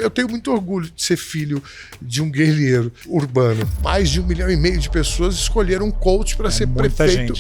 eu tenho muito orgulho de ser filho de um guerrilheiro urbano. Mais de 1,5 milhão de pessoas escolheram um coach para ser prefeito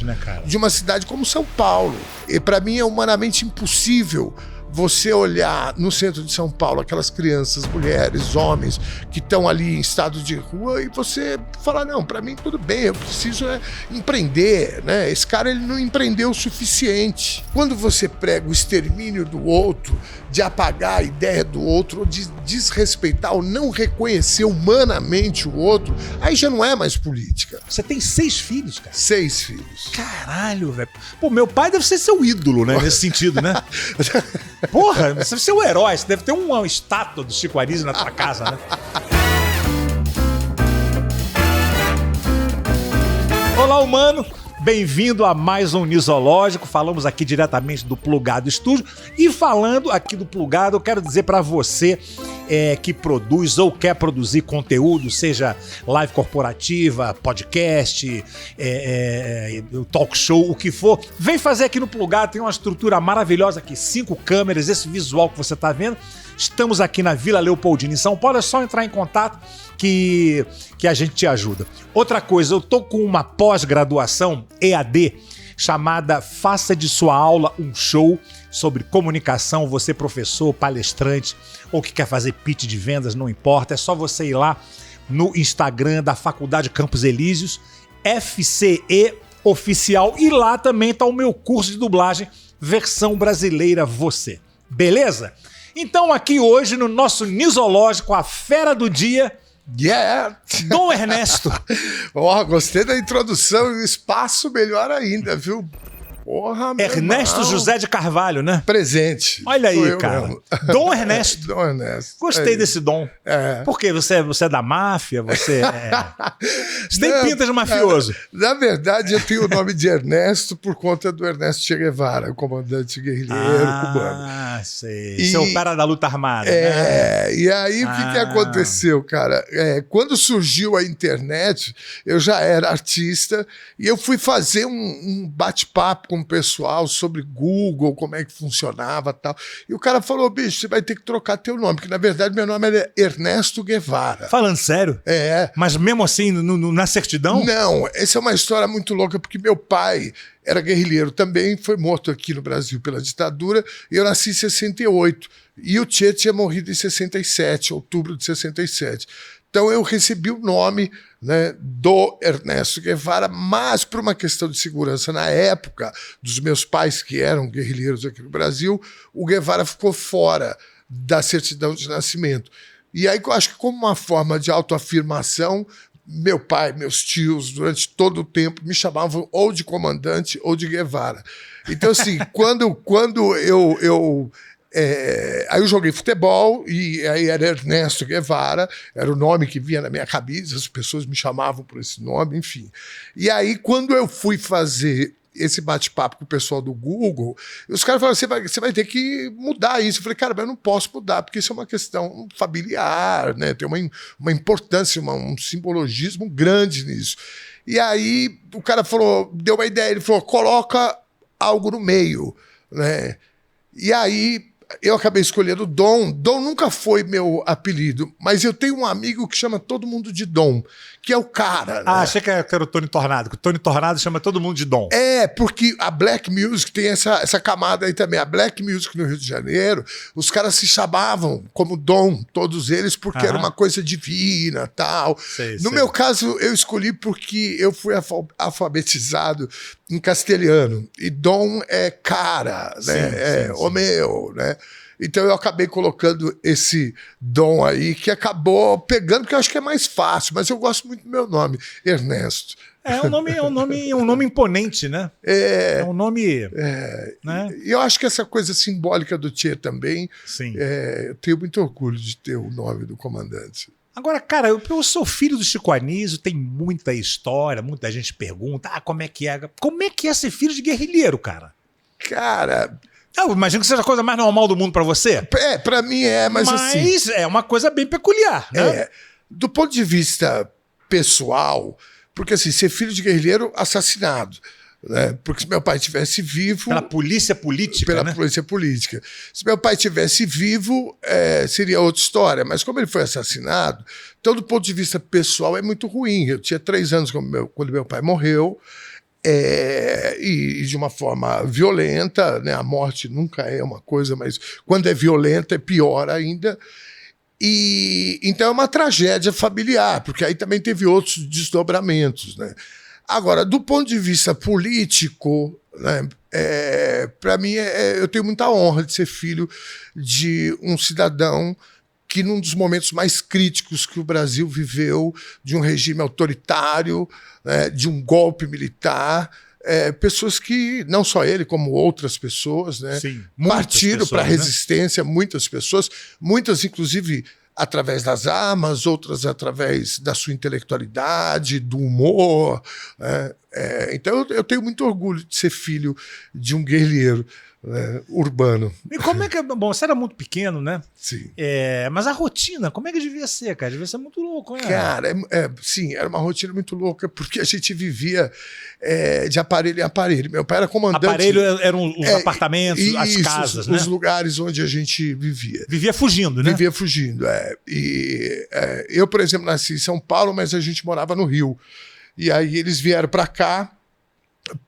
de uma cidade como São Paulo. E para mim é humanamente impossível você olhar no centro de São Paulo aquelas crianças, mulheres, homens que estão ali em estado de rua e você falar, não, para mim tudo bem, eu preciso empreender, né? Esse cara ele não empreendeu o suficiente. Quando você prega o extermínio do outro, de apagar a ideia do outro, ou de desrespeitar ou não reconhecer humanamente o outro, aí já não é mais política. Você tem 6 filhos, cara? 6 filhos. Caralho, velho. Pô, meu pai deve ser seu ídolo, né? Nesse sentido, né? Porra, você deve ser um herói. Você deve ter uma estátua do Chico Anísio na tua casa, né? Olá, humano. Bem-vindo a mais um Nisológico. Falamos aqui diretamente do Plugado Estúdio. E falando aqui do Plugado, eu quero dizer pra você que produz ou quer produzir conteúdo, seja live corporativa, podcast, talk show, o que for, vem fazer aqui no Plugado. Tem uma estrutura maravilhosa aqui, 5 câmeras, esse visual que você tá vendo. Estamos aqui na Vila Leopoldina, em São Paulo. É só entrar em contato que a gente te ajuda. Outra coisa, eu tô com uma pós-graduação EAD chamada Faça de Sua Aula um Show sobre comunicação. Você, professor, palestrante ou que quer fazer pitch de vendas, não importa. É só você ir lá no Instagram da Faculdade Campos Elíseos, FCE Oficial. E lá também tá o meu curso de dublagem, versão brasileira você. Beleza? Então aqui hoje no nosso Nisológico, a fera do dia... Dom Ernesto. Gostei da introdução e o espaço melhor ainda, viu? Porra, Ernesto irmão. José de Carvalho, né? Presente. Olha aí, cara. Mesmo. Dom Ernesto. Dom Ernesto. Gostei desse dom. Porque você é da máfia, você tem pinta de mafioso. Na verdade, eu tenho o nome de Ernesto por conta do Ernesto Che Guevara, o comandante guerrilheiro cubano. Ah, sei. Esse é o cara da luta armada, né? E aí, o que aconteceu, cara? Quando surgiu a internet, eu já era artista e eu fui fazer um bate-papo com o pessoal sobre Google, como é que funcionava e tal. E o cara falou, bicho, você vai ter que trocar teu nome, porque na verdade meu nome é Ernesto Guevara. Falando sério? Mas mesmo assim, na certidão? Não, essa é uma história muito louca, porque meu pai era guerrilheiro também, foi morto aqui no Brasil pela ditadura, e eu nasci em 68. E o Che tinha morrido em 67, outubro de 67. Então eu recebi o nome, né, do Ernesto Guevara, mas por uma questão de segurança na época dos meus pais, que eram guerrilheiros aqui no Brasil, o Guevara ficou fora da certidão de nascimento. E aí eu acho que como uma forma de autoafirmação, meu pai, meus tios, durante todo o tempo, me chamavam ou de comandante ou de Guevara. Então assim, quando aí eu joguei futebol e aí era Ernesto Guevara, era o nome que vinha na minha cabeça, as pessoas me chamavam por esse nome, enfim. E aí quando eu fui fazer esse bate-papo com o pessoal do Google, os caras falaram, você vai ter que mudar isso. Eu falei, cara, mas eu não posso mudar, porque isso é uma questão familiar, né? Tem uma importância, um simbologismo grande nisso. E aí o cara falou, deu uma ideia, ele falou, coloca algo no meio, né? E aí eu acabei escolhendo Dom. Dom nunca foi meu apelido, mas eu tenho um amigo que chama todo mundo de Dom, que é o cara. Né? Achei que era o Tony Tornado, que o Tony Tornado chama todo mundo de Dom. Porque a Black Music tem essa camada aí também. A Black Music no Rio de Janeiro, os caras se chamavam como Dom, todos eles, porque era uma coisa divina, tal. No meu caso, eu escolhi porque eu fui alfabetizado em castelhano. E Dom é cara, né? O meu, né? Então eu acabei colocando esse Dom aí, que acabou pegando, porque eu acho que é mais fácil, mas eu gosto muito do meu nome, Ernesto. É um nome imponente, né? É um nome... né? E eu acho que essa coisa simbólica do Che também, sim. Eu tenho muito orgulho de ter o nome do comandante. Agora, cara, eu sou filho do Chico Anísio, tem muita história, muita gente pergunta, como é que é ser filho de guerrilheiro, cara? Cara... Eu imagino que seja a coisa mais normal do mundo pra você. Pra mim mas assim... Mas é uma coisa bem peculiar, né? Do ponto de vista pessoal, porque assim, ser filho de guerrilheiro, assassinado. né? Porque se meu pai tivesse vivo... Pela polícia política, Pela né? polícia política. Se meu pai tivesse vivo, seria outra história. Mas como ele foi assassinado, então, do ponto de vista pessoal, é muito ruim. Eu tinha 3 anos quando meu pai morreu, e de uma forma violenta, né? A morte nunca é uma coisa, mas quando é violenta é pior ainda. E então é uma tragédia familiar, porque aí também teve outros desdobramentos, né? Agora, do ponto de vista político, né, para mim, eu tenho muita honra de ser filho de um cidadão que, num dos momentos mais críticos que o Brasil viveu, de um regime autoritário, né, de um golpe militar, pessoas que, não só ele, como outras pessoas, né, partiram para a resistência, muitas pessoas, muitas, inclusive, através das armas, outras através da sua intelectualidade, do humor. Então eu tenho muito orgulho de ser filho de um guerrilheiro urbano. E como é que... Bom, você era muito pequeno, né? Sim. Mas a rotina, como é que devia ser, cara? Devia ser muito louco, né? Cara, sim, era uma rotina muito louca, porque a gente vivia de aparelho em aparelho. Meu pai era comandante... Aparelho eram os apartamentos, as casas, né? Os lugares onde a gente vivia. Vivia fugindo, né? Vivia fugindo, eu, por exemplo, nasci em São Paulo, mas a gente morava no Rio. E aí eles vieram para cá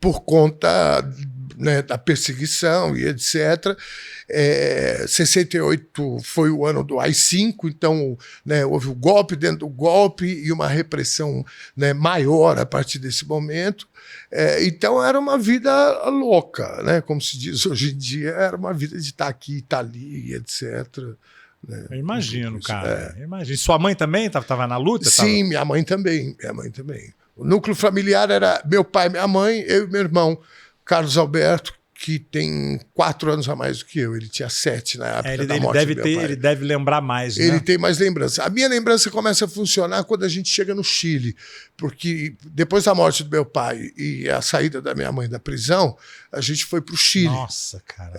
por conta, né, da perseguição e etc. 68 foi o ano do AI-5, então, né, houve o golpe dentro do golpe e uma repressão, né, maior a partir desse momento. Então era uma vida louca, né, como se diz hoje em dia, era uma vida de estar aqui, estar ali, etc. Né? Eu imagino, cara. Imagino. Sua mãe também estava na luta? Sim, minha mãe também. O núcleo familiar era meu pai, minha mãe, eu e meu irmão, Carlos Alberto, que tem 4 anos a mais do que eu. Ele tinha 7 na época da morte do meu pai. Ele deve lembrar mais, né? Ele tem mais lembrança. A minha lembrança começa a funcionar quando a gente chega no Chile, porque depois da morte do meu pai e a saída da minha mãe da prisão, a gente foi para o Chile. Nossa, cara.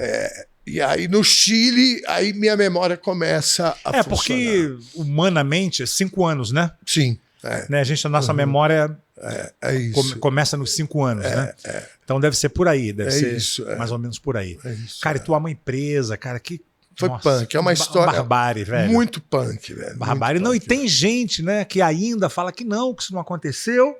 E aí no Chile, aí minha memória começa a funcionar. Porque humanamente, 5 anos, né? Sim. Né? A nossa memória isso. Começa nos 5 anos, né? Então deve ser por aí, deve ser isso, mais ou menos por aí. Isso, cara, e tua mãe presa, cara, que... Foi punk, é uma história... Barbárie, velho. Muito punk, velho. Barbárie. Não, e tem gente, né, que ainda fala que isso não aconteceu,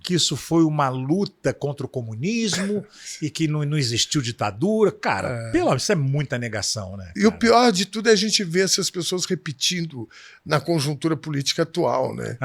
que isso foi uma luta contra o comunismo e que não existiu ditadura. Cara, isso é muita negação, né? E o pior de tudo é a gente ver essas pessoas repetindo na conjuntura política atual, né?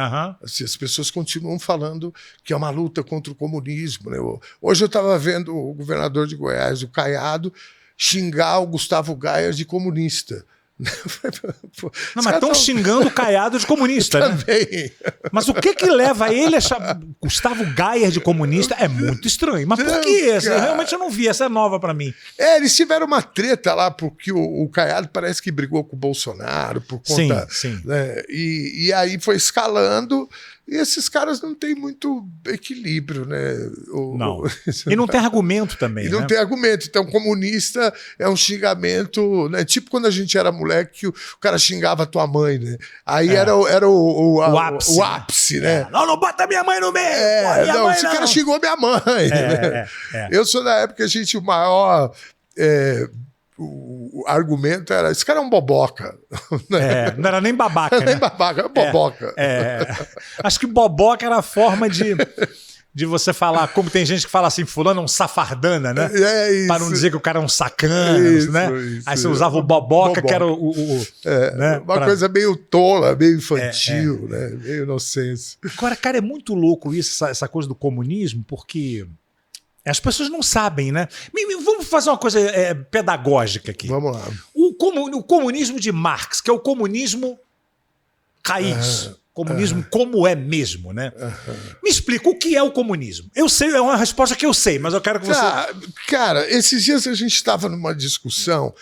Assim, as pessoas continuam falando que é uma luta contra o comunismo, né? Hoje eu estava vendo o governador de Goiás, o Caiado, xingar o Gustavo Gayer de comunista. Não, mas estão xingando o Caiado de comunista, também. Né? Mas o que leva ele a chamar Gustavo Gayer de comunista? É muito estranho. Mas por que essa? Realmente eu não vi, essa é nova pra mim. Eles tiveram uma treta lá, porque o Caiado parece que brigou com o Bolsonaro por conta... Sim. Né? E aí foi escalando... E esses caras não têm muito equilíbrio, né? Não. E não tem argumento também. E não tem argumento. Então, comunista é um xingamento, né? Tipo quando a gente era moleque, que o cara xingava a tua mãe, né? Aí era o ápice, né? Não bota minha mãe no meio! Esse cara xingou minha mãe. Né? Eu sou da época que a gente, o maior... O argumento era, esse cara é um boboca. Não era nem babaca, né? Nem babaca, era boboca. Acho que boboca era a forma de você falar, como tem gente que fala assim, fulano é um safardana, né? Isso. Para não dizer que o cara é um sacana, né? Aí você usava o boboca, que era né? Uma coisa meio tola, meio infantil, né? Meio inocência. Agora, cara, é muito louco isso, essa coisa do comunismo, porque... As pessoas não sabem, né? Vamos fazer uma coisa pedagógica aqui. Vamos lá. O comunismo de Marx, que é o comunismo raiz. Comunismo como é mesmo, né? Me explica, o que é o comunismo? Eu sei, é uma resposta que eu sei, mas eu quero que você... Cara, esses dias a gente estava numa discussão,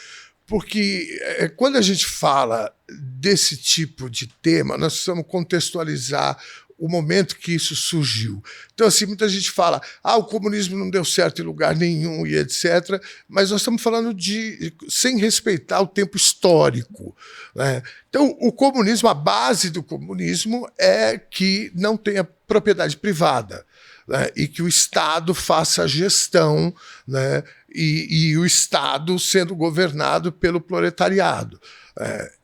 porque quando a gente fala desse tipo de tema, nós precisamos contextualizar o momento que isso surgiu. Então, assim, muita gente fala, o comunismo não deu certo em lugar nenhum e etc., mas nós estamos falando sem respeitar o tempo histórico, né? Então, o comunismo, a base do comunismo é que não tenha propriedade privada. né, e que o Estado faça a gestão, né, e o Estado sendo governado pelo proletariado.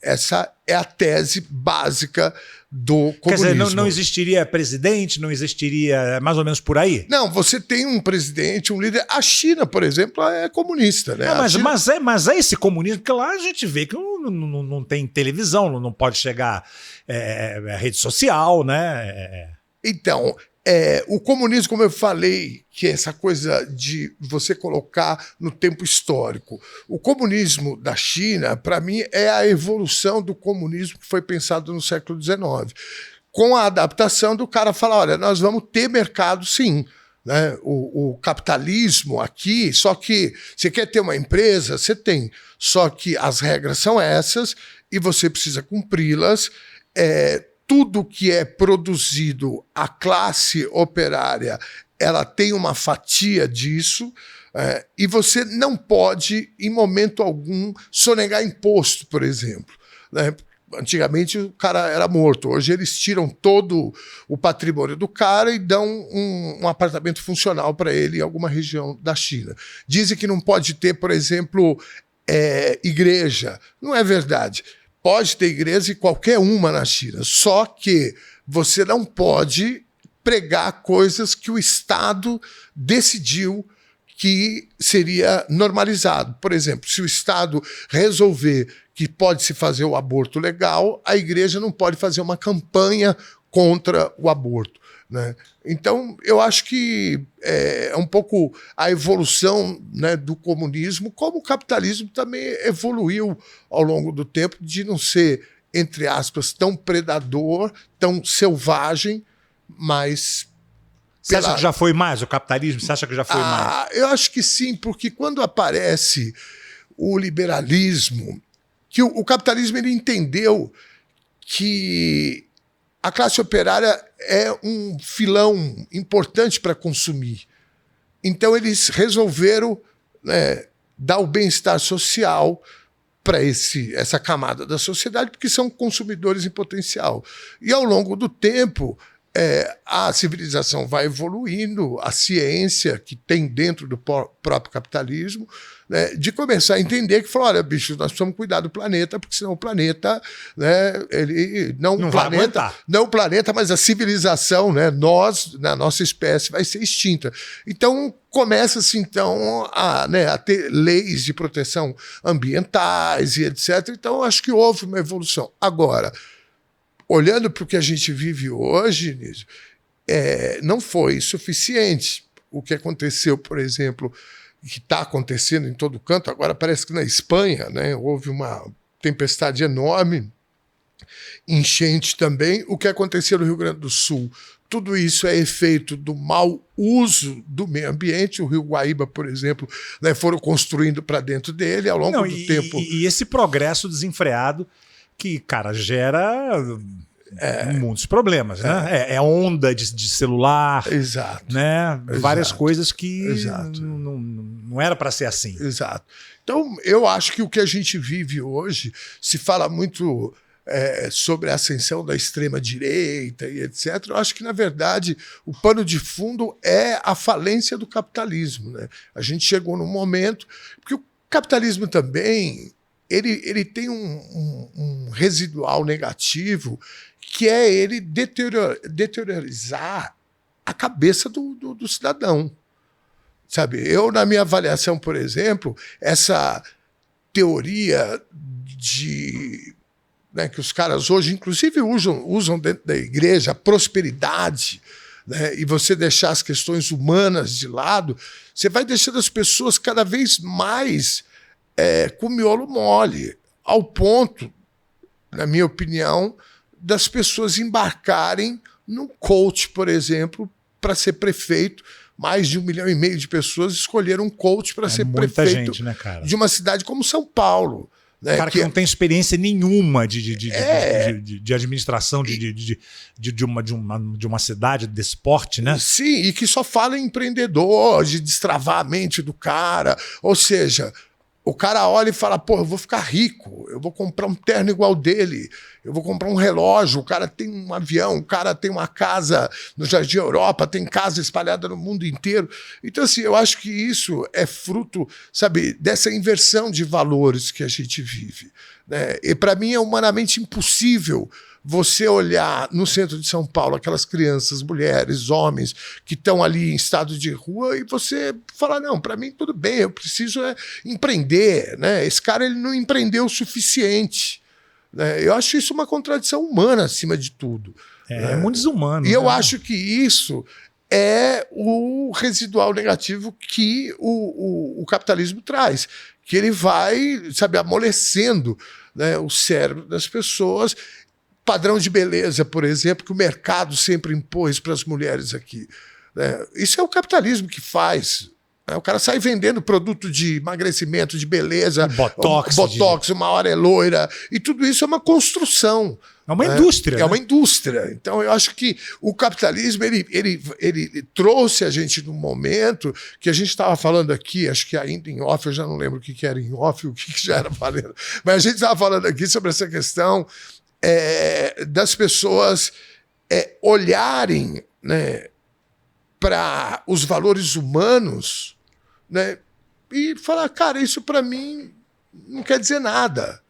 Essa é a tese básica do comunismo. Quer dizer, não existiria presidente, não existiria mais ou menos por aí? Não, você tem um presidente, um líder. A China, por exemplo, é comunista, né? Mas é esse comunismo, porque lá a gente vê que não tem televisão, não pode chegar rede social, né? Então, o comunismo, como eu falei, que é essa coisa de você colocar no tempo histórico. O comunismo da China, para mim, é a evolução do comunismo que foi pensado no século XIX. Com a adaptação do cara falar, olha, nós vamos ter mercado sim. Né? O capitalismo aqui, só que você quer ter uma empresa, você tem. Só que as regras são essas e você precisa cumpri-las. Tudo que é produzido, a classe operária, ela tem uma fatia disso, e você não pode, em momento algum, sonegar imposto, por exemplo. Né? Antigamente o cara era morto, hoje eles tiram todo o patrimônio do cara e dão um apartamento funcional para ele em alguma região da China. Dizem que não pode ter, por exemplo, igreja. Não é verdade. Pode ter igreja, qualquer uma na China, só que você não pode pregar coisas que o Estado decidiu que seria normalizado. Por exemplo, se o Estado resolver que pode-se fazer o aborto legal, a igreja não pode fazer uma campanha contra o aborto. Né? Então, eu acho que é um pouco a evolução, né, do comunismo, como o capitalismo também evoluiu ao longo do tempo, de não ser, entre aspas, tão predador, tão selvagem, mas... Você acha que já foi mais o capitalismo? Você acha que já foi mais? Eu acho que sim, porque quando aparece o liberalismo, que o capitalismo ele entendeu que a classe operária é um filão importante para consumir. Então, eles resolveram, né, dar o bem-estar social para essa camada da sociedade, porque são consumidores em potencial. E, ao longo do tempo, a civilização vai evoluindo, a ciência que tem dentro do próprio capitalismo, né, de começar a entender que, falou, olha, bicho, nós precisamos cuidar do planeta, porque senão o planeta, né, ele não vai aguentar. Não o planeta, mas a civilização, né, nós, na nossa espécie, vai ser extinta. Então, começa-se, então, a ter leis de proteção ambientais e etc. Então, acho que houve uma evolução. Agora, olhando para o que a gente vive hoje, Nísio, não foi suficiente. O que aconteceu, por exemplo, que está acontecendo em todo canto, agora parece que na Espanha, né, houve uma tempestade enorme, enchente também. O que aconteceu no Rio Grande do Sul, tudo isso é efeito do mau uso do meio ambiente. O Rio Guaíba, por exemplo, né, foram construindo para dentro dele ao longo do tempo. E esse progresso desenfreado que, cara, gera muitos problemas, né? É onda de celular, exato, né? Várias exato, coisas que exato, não era para ser assim. Exato. Então, eu acho que o que a gente vive hoje, se fala muito sobre a ascensão da extrema-direita e etc., eu acho que, na verdade, o pano de fundo é a falência do capitalismo. Né? A gente chegou num momento... Porque o capitalismo também... Ele tem um residual negativo, que é ele deteriorizar a cabeça do cidadão. Sabe? Eu, na minha avaliação, por exemplo, essa teoria né, que os caras hoje, inclusive, usam dentro da igreja, a prosperidade, né, e você deixar as questões humanas de lado, você vai deixando as pessoas cada vez mais... com miolo mole, ao ponto, na minha opinião, das pessoas embarcarem num coach, por exemplo, para ser prefeito. Mais de 1,5 milhão de pessoas escolheram um coach para ser prefeito, gente, né, cara? De uma cidade como São Paulo. Né, cara que não tem experiência nenhuma de administração de uma cidade desse porte, né? Sim, e que só fala em empreendedor, de destravar a mente do cara. Ou seja... O cara olha e fala, pô, eu vou ficar rico, eu vou comprar um terno igual dele, Eu vou comprar um relógio, o cara tem um avião, o cara tem uma casa no Jardim Europa, tem casa espalhada no mundo inteiro. Então, assim, eu acho que isso é fruto, sabe, dessa inversão de valores que a gente vive, né? E para mim é humanamente impossível você olhar no centro de São Paulo aquelas crianças, mulheres, homens que estão ali em estado de rua e você falar, não, para mim tudo bem, eu preciso empreender, né? Esse cara ele não empreendeu o suficiente, né? Eu acho isso uma contradição humana acima de tudo. É muito desumano. E eu acho que isso é o residual negativo que o capitalismo traz, que ele vai, sabe, amolecendo, né, o cérebro das pessoas. Padrão de beleza, por exemplo, que o mercado sempre impôs para as mulheres aqui, né? Isso é o capitalismo que faz. Né? O cara sai vendendo produto de emagrecimento, de beleza, botox, uma hora é loira, e tudo isso é uma construção. É uma indústria. É uma indústria. Então, eu acho que o capitalismo ele trouxe a gente num momento que a gente estava falando aqui, acho que ainda em off, eu já não lembro o que era em off, o que já era falando, mas a gente estava falando aqui sobre essa questão das pessoas olharem, né, para os valores humanos, né, e falar, cara, isso para mim não quer dizer nada.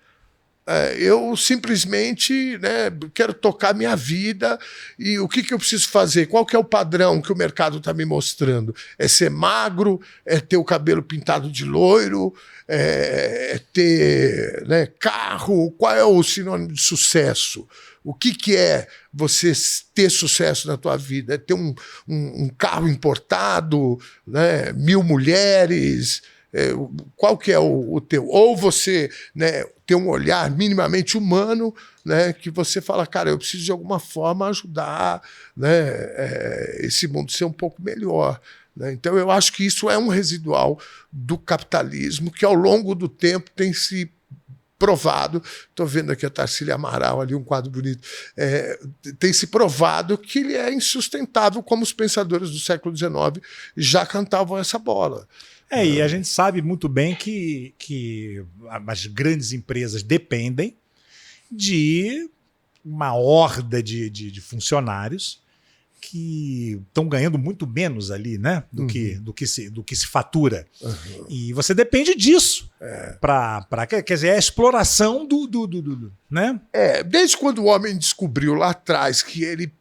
Eu simplesmente, né, quero tocar minha vida e o que eu preciso fazer? Qual que é o padrão que o mercado está me mostrando? É ser magro? É ter o cabelo pintado de loiro? É ter, né, carro? Qual é o sinônimo de sucesso? O que é você ter sucesso na tua vida? É ter um carro importado, né, 1000 mulheres... qual que é o teu? Ou você, né, ter um olhar minimamente humano, né, que você fala, cara, eu preciso de alguma forma ajudar, né, esse mundo ser um pouco melhor. Né? Então eu acho que isso é um residual do capitalismo que ao longo do tempo tem se provado, estou vendo aqui a Tarsília Amaral ali, um quadro bonito, tem se provado que ele é insustentável, como os pensadores do século XIX já cantavam essa bola. E a gente sabe muito bem que as grandes empresas dependem de uma horda de funcionários que estão ganhando muito menos ali, né, do que se fatura. Uhum. E você depende disso. Quer dizer, é a exploração né? Desde quando o homem descobriu lá atrás que ele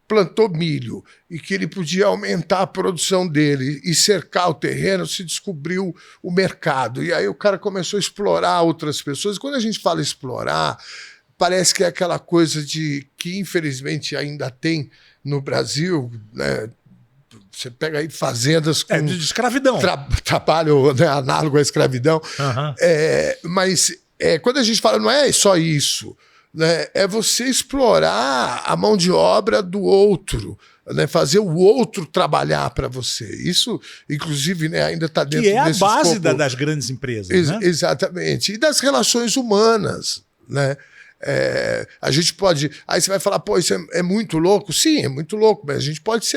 plantou milho e que ele podia aumentar a produção dele e cercar o terreno, se descobriu o mercado. E aí o cara começou a explorar outras pessoas. E quando a gente fala explorar, parece que é aquela coisa que infelizmente ainda tem no Brasil, né? Você pega aí fazendas com... de escravidão. Trabalho, né, análogo à escravidão. Uhum. Mas quando a gente fala, não é só isso, né? É você explorar a mão de obra do outro, né? Fazer o outro trabalhar para você. Isso, inclusive, né, ainda está dentro desse escopo. Que é a base das grandes empresas. Né? Exatamente. E das relações humanas. Né? A gente pode... Aí você vai falar, pô, isso é muito louco. Sim, é muito louco, mas a gente pode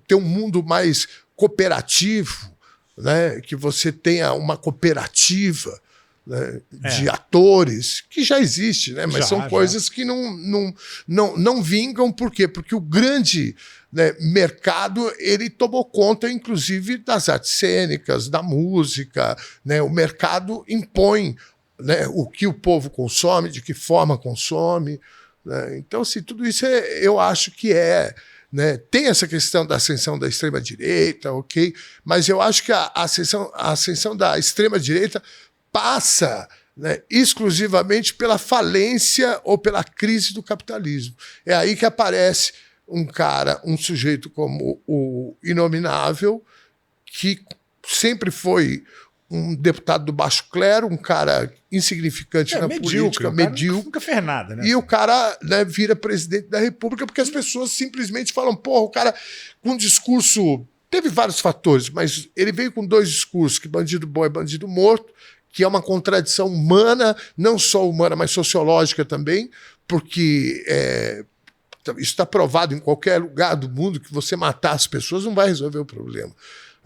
ter um mundo mais cooperativo, né? Que você tenha uma cooperativa, né, de atores, que já existe, né? Mas são coisas que não vingam. Por quê? Porque o grande, né, mercado ele tomou conta, inclusive, das artes cênicas, da música. Né? O mercado impõe, né, o que o povo consome, de que forma consome. Né? Então, assim, tudo isso eu acho que né, tem essa questão da ascensão da extrema-direita, ok? Mas eu acho que a ascensão da extrema-direita passa, né, exclusivamente pela falência ou pela crise do capitalismo. É aí que aparece um sujeito como o Inominável, que sempre foi um deputado do baixo clero, um cara insignificante na política, medíocre. Nunca fez nada, né? E o cara, né, vira presidente da República porque as pessoas simplesmente falam, porra, o cara com um discurso... Teve vários fatores, mas ele veio com 2 discursos, que bandido bom é bandido morto, que é uma contradição humana, não só humana, mas sociológica também, porque isso está provado em qualquer lugar do mundo, que você matar as pessoas não vai resolver o problema.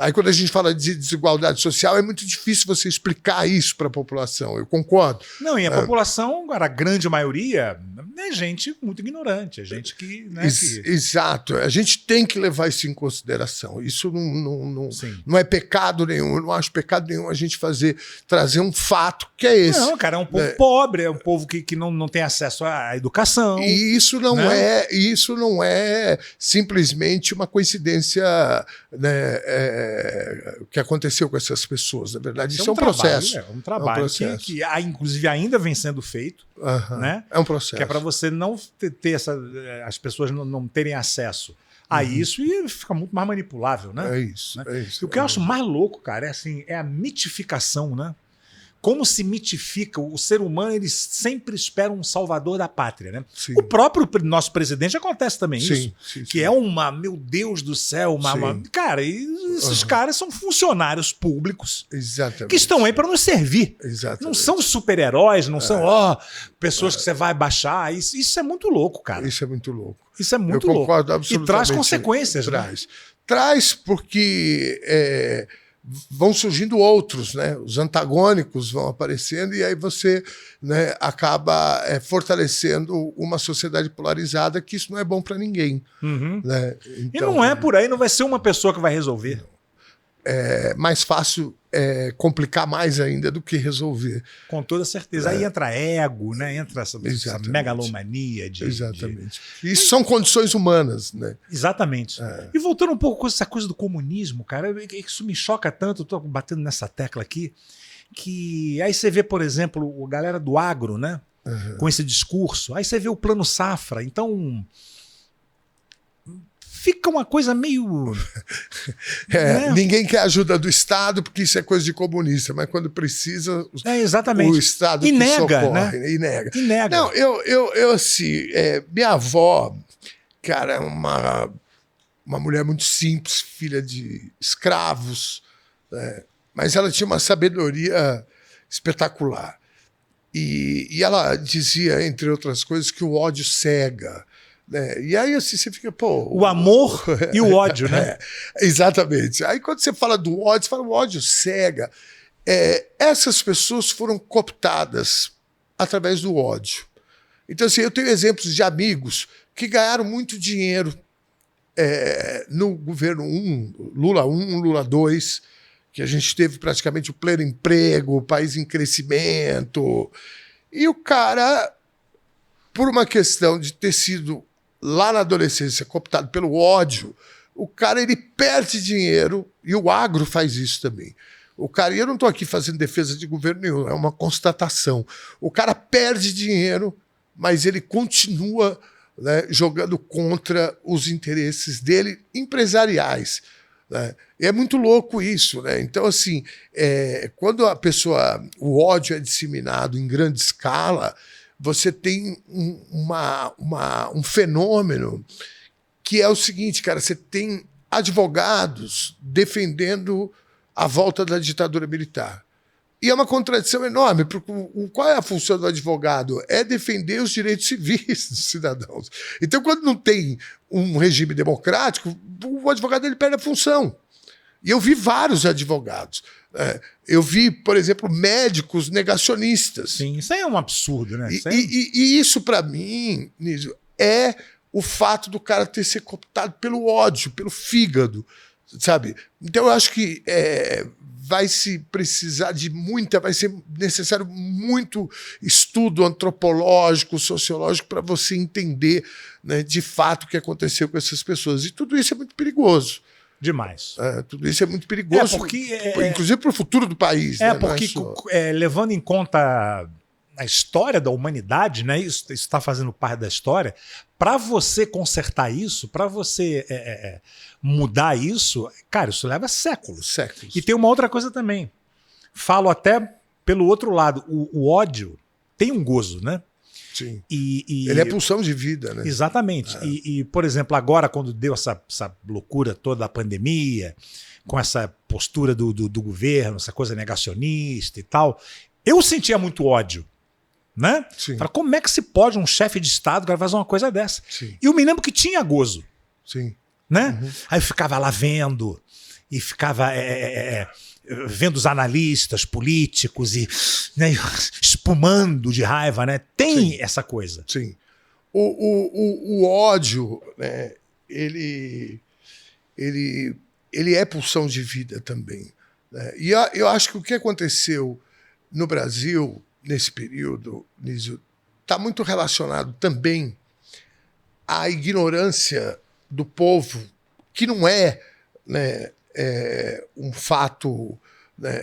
Aí quando a gente fala de desigualdade social, é muito difícil você explicar isso para a população, eu concordo. Não, e a população, agora, a grande maioria, é gente muito ignorante, é gente que... Né, Exato, a gente tem que levar isso em consideração. Isso não é pecado nenhum, eu não acho pecado nenhum a gente trazer um fato que é esse. Não, cara, é um povo pobre, é um povo que não tem acesso à educação. E isso não é simplesmente uma coincidência, né, que aconteceu com essas pessoas. Na verdade, isso é um processo. É um trabalho que inclusive ainda vem sendo feito. Né? É um processo. Que é para você não ter as pessoas não terem acesso a isso e fica muito mais manipulável, né? É isso. Né? É isso e o que eu acho mais louco, cara, é a mitificação, né? Como se mitifica o ser humano, ele sempre espera um salvador da pátria, né? Sim. O próprio nosso presidente acontece também isso. Sim. Que é meu Deus do céu, cara, esses caras são funcionários públicos. Exatamente. Que estão aí para nos servir. Exatamente. Não são super-heróis, não são pessoas que você vai baixar. Isso é muito louco, cara. Isso é muito louco. Isso é muito eu louco. Concordo absolutamente. E traz consequências, Traz. Né? Traz porque vão surgindo outros, né? Os antagônicos vão aparecendo e aí você, né, acaba fortalecendo uma sociedade polarizada, que isso não é bom para ninguém. Né? Então, e não é por aí, não vai ser uma pessoa que vai resolver. É mais fácil complicar mais ainda do que resolver. Com toda certeza. Aí entra ego, né? Entra essa megalomania Exatamente. Isso são condições humanas, né? Exatamente. E voltando um pouco com essa coisa do comunismo, cara, isso me choca tanto, eu tô batendo nessa tecla aqui, que aí você vê, por exemplo, a galera do agro, né? Com esse discurso. Aí você vê o Plano Safra. Então... fica uma coisa meio... né? Ninguém quer ajuda do Estado, porque isso é coisa de comunista, mas quando precisa, exatamente. o Estado e que nega, socorre. Né? E nega. E nega. Não, eu assim, minha avó, cara, é uma mulher muito simples, filha de escravos, né? Mas ela tinha uma sabedoria espetacular. E ela dizia, entre outras coisas, que o ódio cega. E aí assim, você fica, o amor e o ódio, né? Exatamente. Aí quando você fala do ódio, você fala o ódio cega. Essas pessoas foram cooptadas através do ódio. Então, assim, eu tenho exemplos de amigos que ganharam muito dinheiro no governo Lula 1, Lula 2, que a gente teve praticamente o pleno emprego, o país em crescimento. E o cara, por uma questão de ter sido lá na adolescência, cooptado pelo ódio, o cara ele perde dinheiro, e o agro faz isso também. O cara, e eu não estou aqui fazendo defesa de governo nenhum, é uma constatação. O cara perde dinheiro, mas ele continua, né, jogando contra os interesses dele empresariais. Né? E é muito louco isso. Né? Então, assim, quando o ódio é disseminado em grande escala, você tem um fenômeno que é o seguinte, cara, você tem advogados defendendo a volta da ditadura militar. E é uma contradição enorme, porque qual é a função do advogado? É defender os direitos civis dos cidadãos. Então, quando não tem um regime democrático, o advogado ele perde a função. E eu vi vários advogados. Eu vi, por exemplo, médicos negacionistas. Sim, isso aí é um absurdo, né? E isso, para mim, Nísio, é o fato do cara ter sido cooptado pelo ódio, pelo fígado, sabe? Então, eu acho que vai ser necessário muito estudo antropológico, sociológico, para você entender, né, de fato o que aconteceu com essas pessoas. E tudo isso é muito perigoso. Demais. Tudo isso é muito perigoso, inclusive para o futuro do país. Né? Porque levando em conta a história da humanidade, né? Isso está fazendo parte da história. Para você consertar isso, para você mudar isso, cara, isso leva séculos. E tem uma outra coisa também. Falo até pelo outro lado. O ódio tem um gozo, né? Sim. Ele é pulsão de vida, né? Exatamente. E, por exemplo, agora, quando deu essa loucura toda da pandemia, com essa postura do governo, essa coisa negacionista e tal, eu sentia muito ódio. Né? Para como é que se pode um chefe de Estado fazer uma coisa dessa? Sim. E eu me lembro que tinha gozo. Sim. Né? Aí eu ficava lá vendo. e ficava vendo os analistas políticos e, né, espumando de raiva, né? Tem Sim. essa coisa. Sim. O ódio, né, ele é pulsão de vida também, né? E eu acho que o que aconteceu no Brasil nesse período, Nísio, está muito relacionado também à ignorância do povo, que não é, né, um fato, né,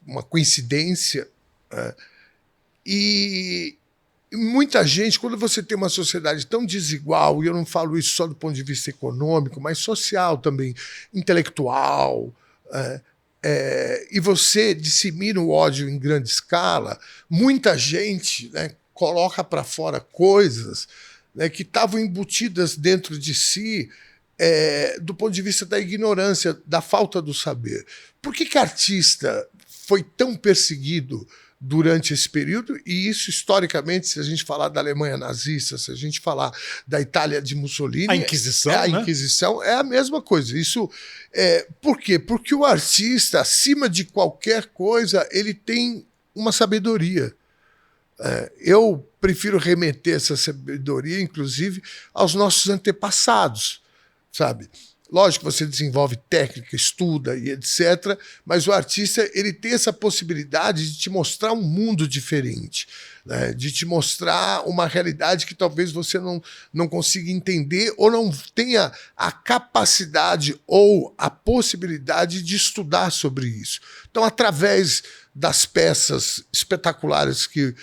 uma coincidência, né? E muita gente, quando você tem uma sociedade tão desigual, e eu não falo isso só do ponto de vista econômico, mas social também, intelectual, e você dissemina o ódio em grande escala, muita gente, né, coloca para fora coisas, né, que estavam embutidas dentro de si, do ponto de vista da ignorância, da falta do saber. Por que artista foi tão perseguido durante esse período? E isso, historicamente, se a gente falar da Alemanha nazista, se a gente falar da Itália de Mussolini... A Inquisição, a Inquisição é a mesma coisa. Isso, por quê? Porque o artista, acima de qualquer coisa, ele tem uma sabedoria. Eu prefiro remeter essa sabedoria, inclusive, aos nossos antepassados, sabe? Lógico que você desenvolve técnica, estuda e etc., mas o artista, ele tem essa possibilidade de te mostrar um mundo diferente, né? De te mostrar uma realidade que talvez você não consiga entender ou não tenha a capacidade ou a possibilidade de estudar sobre isso. Então, através das peças espetaculares que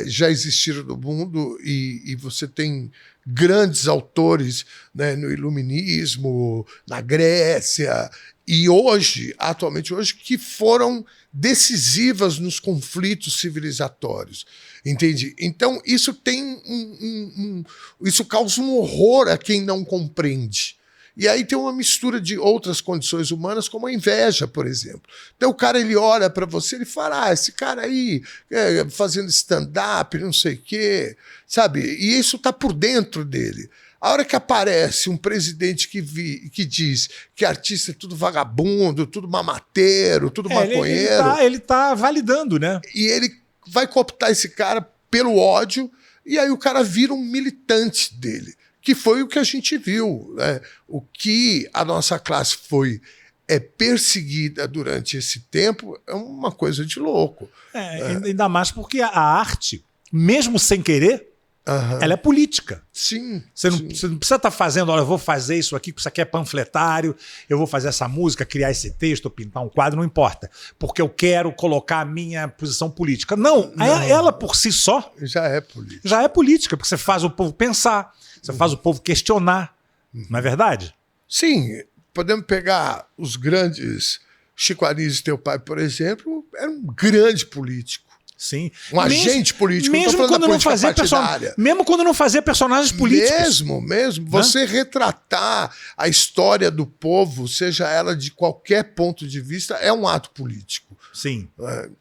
já existiram no mundo, e você tem grandes autores, né, no Iluminismo, na Grécia, e hoje, atualmente hoje, que foram decisivas nos conflitos civilizatórios, entende? Então, isso tem isso causa um horror a quem não compreende. E aí tem uma mistura de outras condições humanas, como a inveja, por exemplo. Então o cara, ele olha para você e fala, esse cara aí fazendo stand-up, não sei o quê, sabe? E isso está por dentro dele. A hora que aparece um presidente que diz que artista é tudo vagabundo, tudo mamateiro, tudo maconheiro... Ele tá validando, né? E ele vai cooptar esse cara pelo ódio, e aí o cara vira um militante dele. Que foi o que a gente viu, né? O que a nossa classe foi perseguida durante esse tempo é uma coisa de louco. Ainda mais porque a arte, mesmo sem querer, ela é política. Sim. Você não precisa estar fazendo, olha, eu vou fazer isso aqui, porque isso aqui é panfletário, eu vou fazer essa música, criar esse texto, pintar um quadro, não importa. Porque eu quero colocar a minha posição política. Não. Ela por si só... Já é política. Já é política, porque você faz o povo pensar, você faz o povo questionar. Não é verdade? Sim. Podemos pegar os grandes... Chico Anísio, teu pai, por exemplo, era um grande político. Sim. Um agente político. Mesmo quando não fazia mesmo quando não fazia personagens políticos. Mesmo. Você retratar a história do povo, seja ela de qualquer ponto de vista, é um ato político. Sim.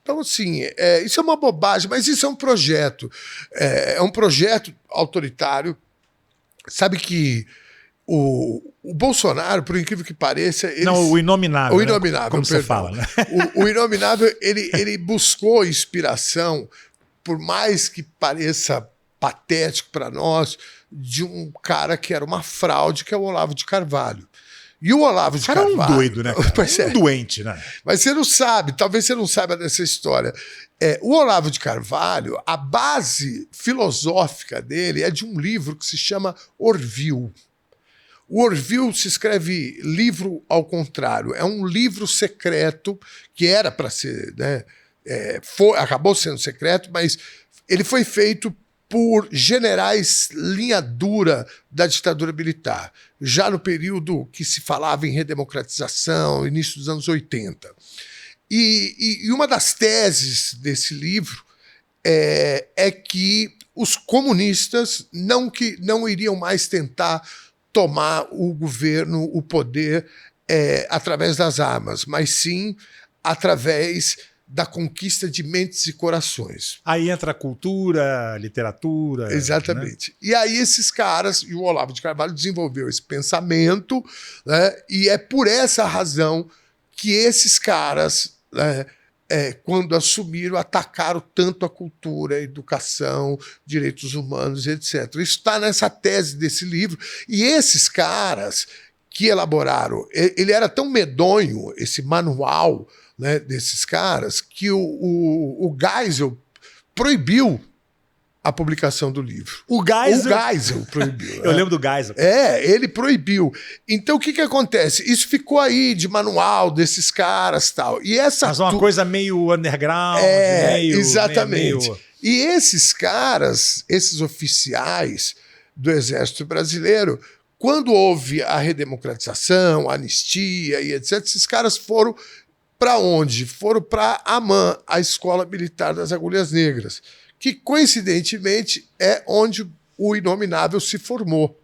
Então, assim, isso é uma bobagem, mas isso é um projeto. É um projeto autoritário. Sabe que o Bolsonaro, por incrível que pareça... Não, o Inominável. O Inominável, né? Como você fala, né? O Inominável, ele buscou inspiração, por mais que pareça patético para nós, de um cara que era uma fraude, que é o Olavo de Carvalho. E o Olavo de Carvalho... Era um doido, né, cara? Pois Um doente, né? Mas você não sabe, talvez você não saiba dessa história. O Olavo de Carvalho, a base filosófica dele é de um livro que se chama Orville. O Orville se escreve livro ao contrário. É um livro secreto que era para ser... né, acabou sendo secreto, mas ele foi feito por generais linha dura da ditadura militar, já no período que se falava em redemocratização, início dos anos 80. E uma das teses desse livro é que os comunistas não iriam mais tentar tomar o governo, o poder, através das armas, mas sim através da conquista de mentes e corações. Aí entra a cultura, literatura. Exatamente. Né? E aí esses caras, e o Olavo de Carvalho desenvolveu esse pensamento, né? E é por essa razão que esses caras, né, quando assumiram, atacaram tanto a cultura, a educação, direitos humanos, etc. Isso está nessa tese desse livro. E esses caras que elaboraram, ele era tão medonho, esse manual, né, desses caras, que o Geisel proibiu a publicação do livro. O Geisel proibiu. Eu lembro do Geisel. Ele proibiu. Então, o que acontece? Isso ficou aí de manual desses caras e tal. E mas uma coisa meio underground. Exatamente. E esses caras, esses oficiais do Exército Brasileiro, quando houve a redemocratização, a anistia e etc., esses caras foram para onde? Foram para a AMAN, a Escola Militar das Agulhas Negras, que, coincidentemente, é onde o Inominável se formou.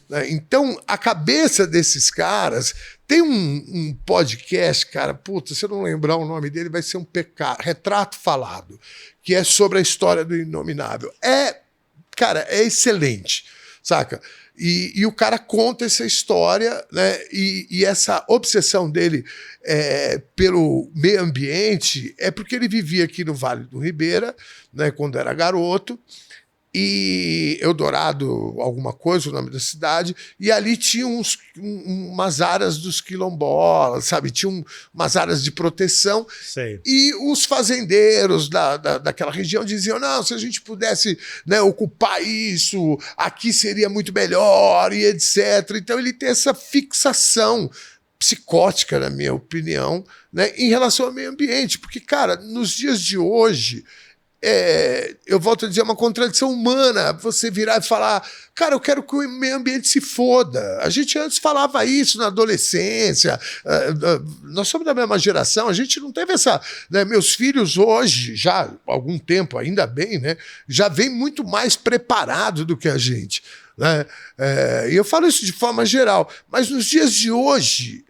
Né? Então, a cabeça desses caras... Tem um podcast, cara, puta, se eu não lembrar o nome dele, vai ser um pecado. Retrato Falado, que é sobre a história do Inominável. Cara, é excelente, saca? E o cara conta essa história, né? E essa obsessão dele pelo meio ambiente é porque ele vivia aqui no Vale do Ribeira, né, quando era garoto, e Eldorado, alguma coisa, o nome da cidade, e ali tinha umas áreas dos quilombolas, sabe? Tinha umas áreas de proteção. Sei. E os fazendeiros daquela região diziam, não, se a gente pudesse, né, ocupar isso, aqui seria muito melhor, e etc. Então ele tem essa fixação psicótica, na minha opinião, né, em relação ao meio ambiente. Porque, cara, nos dias de hoje... eu volto a dizer, é uma contradição humana você virar e falar, cara, eu quero que o meio ambiente se foda. A gente antes falava isso na adolescência, nós somos da mesma geração, a gente não teve essa... Né, meus filhos hoje, já há algum tempo, ainda bem, né, já vem muito mais preparado do que a gente. Né? E eu falo isso de forma geral, mas nos dias de hoje...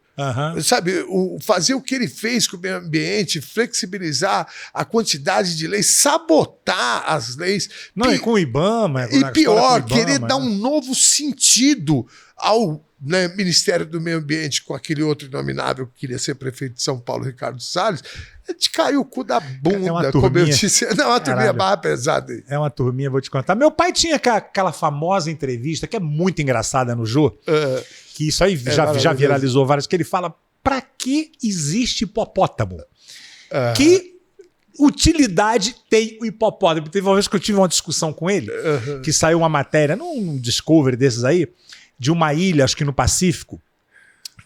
Sabe, fazer o que ele fez com o meio ambiente, flexibilizar a quantidade de leis, sabotar as leis. Não, e com o IBAMA. E pior, querer dar um novo sentido ao, né, Ministério do Meio Ambiente com aquele outro inominável que queria ser prefeito de São Paulo, Ricardo Salles. Te caiu o cu da bunda, como eu disse. Não, é uma turminha barra pesada aí. É uma turminha, vou te contar. Meu pai tinha aquela famosa entrevista, que é muito engraçada no Jô, que isso aí já viralizou várias, que ele fala, pra que existe hipopótamo? Que utilidade tem o hipopótamo? Teve uma vez que eu tive uma discussão com ele, que saiu uma matéria, num Discovery desses aí, de uma ilha, acho que no Pacífico,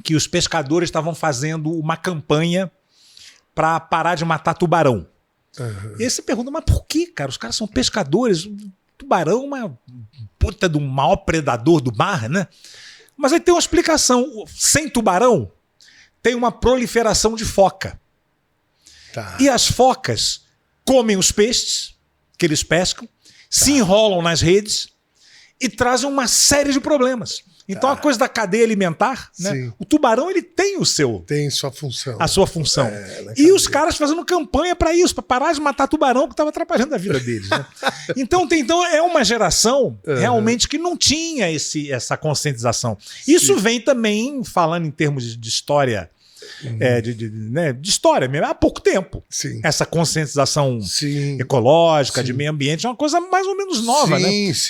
que os pescadores estavam fazendo uma campanha para parar de matar tubarão. E aí você pergunta, mas por que, cara? Os caras são pescadores, o tubarão é uma puta do maior predador do mar, né? Mas aí tem uma explicação. Sem tubarão, tem uma proliferação de foca. Tá. E as focas comem os peixes que eles pescam, se enrolam nas redes e trazem uma série de problemas. Então a coisa da cadeia alimentar, né? O tubarão ele tem tem sua função. A sua função. E os caras fazendo campanha para isso, para parar de matar tubarão que estava atrapalhando a vida deles. Né? Então é uma geração realmente que não tinha essa conscientização. Isso vem também, falando em termos de história, de história mesmo, há pouco tempo. Essa conscientização ecológica, de meio ambiente, é uma coisa mais ou menos nova, né?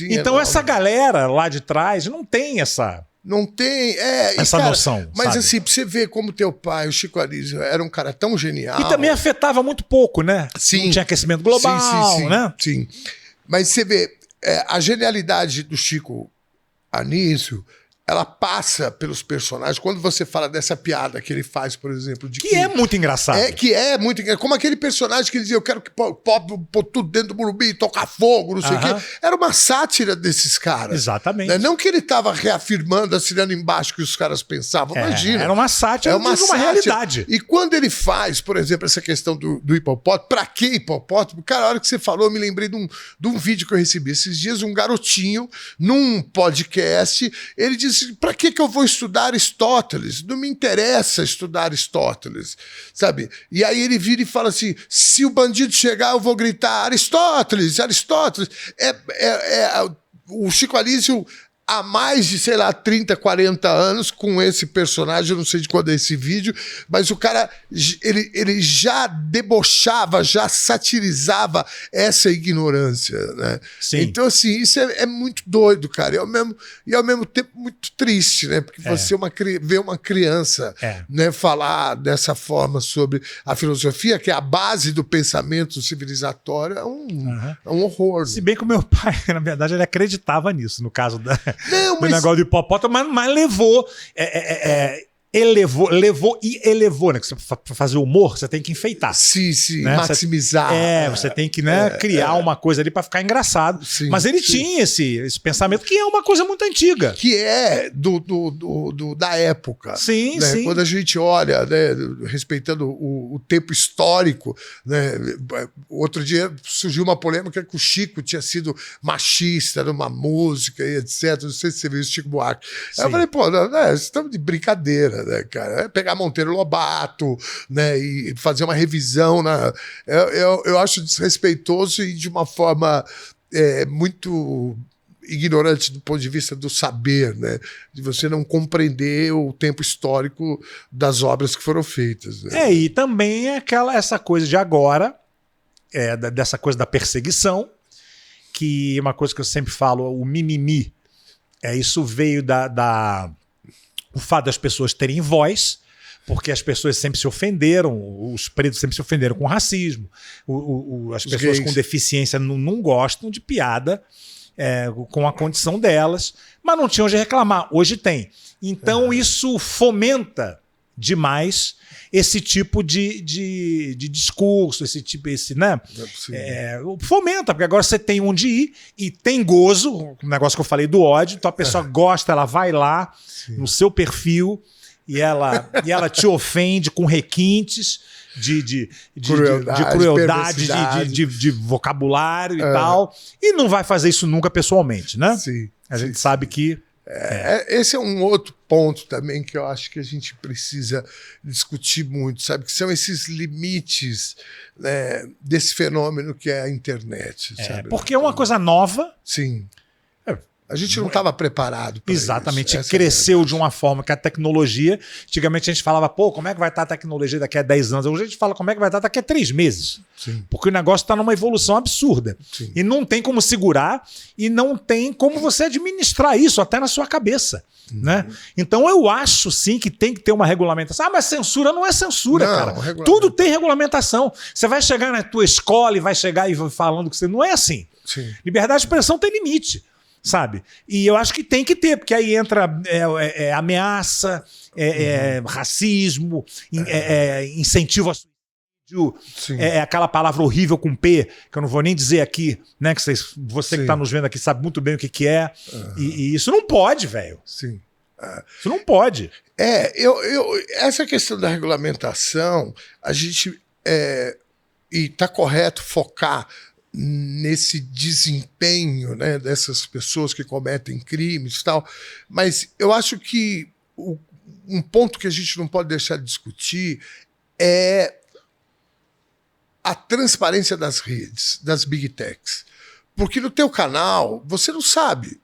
Então essa galera lá de trás não tem essa... Não tem, essa noção. Mas sabe? assim, pra você ver como teu pai, o Chico Anísio, era um cara tão genial. E também afetava muito pouco, né? Não tinha aquecimento global, né? Sim. Mas você vê, a genialidade do Chico Anísio, ela passa pelos personagens. Quando você fala dessa piada que ele faz, por exemplo... Que é muito engraçado. Que é muito engraçado. Como aquele personagem que ele dizia, eu quero que pôr tudo dentro do Morumbi e tocar fogo, não sei o quê. Era uma sátira desses caras. Exatamente. Né? Não que ele estava reafirmando, assinando embaixo o que os caras pensavam. Imagina. Era uma sátira de uma realidade. E quando ele faz, por exemplo, essa questão do hipopótamo, pra que hipopótamo? Cara, a hora que você falou, eu me lembrei de um vídeo que eu recebi esses dias, um garotinho, num podcast, ele diz disse, para que eu vou estudar Aristóteles? Não me interessa estudar Aristóteles, sabe? E aí ele vira e fala assim, se o bandido chegar, eu vou gritar, Aristóteles, Aristóteles. O Chico Anísio, há mais de, sei lá, 30, 40 anos, com esse personagem, eu não sei de quando é esse vídeo, mas o cara, ele já debochava, já satirizava essa ignorância, né? Sim. Então, assim, isso é muito doido, cara, e ao mesmo tempo muito triste, né? Porque você vê uma criança né, falar dessa forma sobre a filosofia, que é a base do pensamento civilizatório, é um horror. Se bem que o meu pai, na verdade, ele acreditava nisso, no caso Não, do negócio do hipopótamo, mas levou. Levou e elevou, né? Que pra fazer humor, você tem que enfeitar. Sim, né? maximizar. Você tem que criar uma coisa ali pra ficar engraçado. Sim, mas ele tinha esse pensamento, que é uma coisa muito antiga. Que é da época. Sim, né? sim. Quando a gente olha, né, respeitando o tempo histórico, né? Outro dia surgiu uma polêmica que o Chico tinha sido machista numa música e etc. Não sei se você viu o Chico Buarque. Aí eu falei, pô, estamos de brincadeira. Né, cara? Pegar Monteiro Lobato, né, e fazer uma revisão. Eu acho desrespeitoso e de uma forma muito ignorante do ponto de vista do saber, né, de você não compreender o tempo histórico das obras que foram feitas. Né? E também essa coisa de agora, dessa coisa da perseguição, que é uma coisa que eu sempre falo, o mimimi, isso veio o fato das pessoas terem voz, porque as pessoas sempre se ofenderam, os pretos sempre se ofenderam com racismo, as pessoas com deficiência não gostam de piada com a condição delas, mas não tinham onde reclamar. Hoje tem. Então isso fomenta demais esse tipo de discurso, né? Fomenta, porque agora você tem onde ir e tem gozo, o negócio que eu falei do ódio, então a pessoa gosta, ela vai lá no seu perfil e ela te ofende com requintes de crueldade, de vocabulário e tal, e não vai fazer isso nunca pessoalmente, né? Sim, a gente sabe que esse é um outro ponto também que eu acho que a gente precisa discutir muito, sabe? Que são esses limites, né, desse fenômeno que é a internet. Sabe? Porque é uma coisa nova. Sim. A gente não estava preparado para isso. Exatamente. Cresceu de uma forma que a tecnologia... Antigamente a gente falava, como é que vai estar a tecnologia daqui a 10 anos? Hoje a gente fala como é que vai estar daqui a 3 meses. Sim. Porque o negócio está numa evolução absurda. Sim. E não tem como segurar e não tem como você administrar isso até na sua cabeça. Né? Então eu acho sim que tem que ter uma regulamentação. Mas censura não é censura, cara. Tudo tem regulamentação. Você vai chegar na tua escola e vai chegar e falando que você... Não é assim. Sim. Liberdade de expressão tem limite. Sabe? E eu acho que tem que ter, porque aí entra ameaça, racismo, incentivo a suicídio, aquela palavra horrível com P, que eu não vou nem dizer aqui, né? Que você que está nos vendo aqui sabe muito bem o que é. E isso não pode, velho. Sim. Isso não pode. Essa questão da regulamentação, a gente. E está correto focar nesse desempenho, né, dessas pessoas que cometem crimes e tal, mas eu acho que um ponto que a gente não pode deixar de discutir é a transparência das redes, das big techs. Porque no teu canal, você não sabe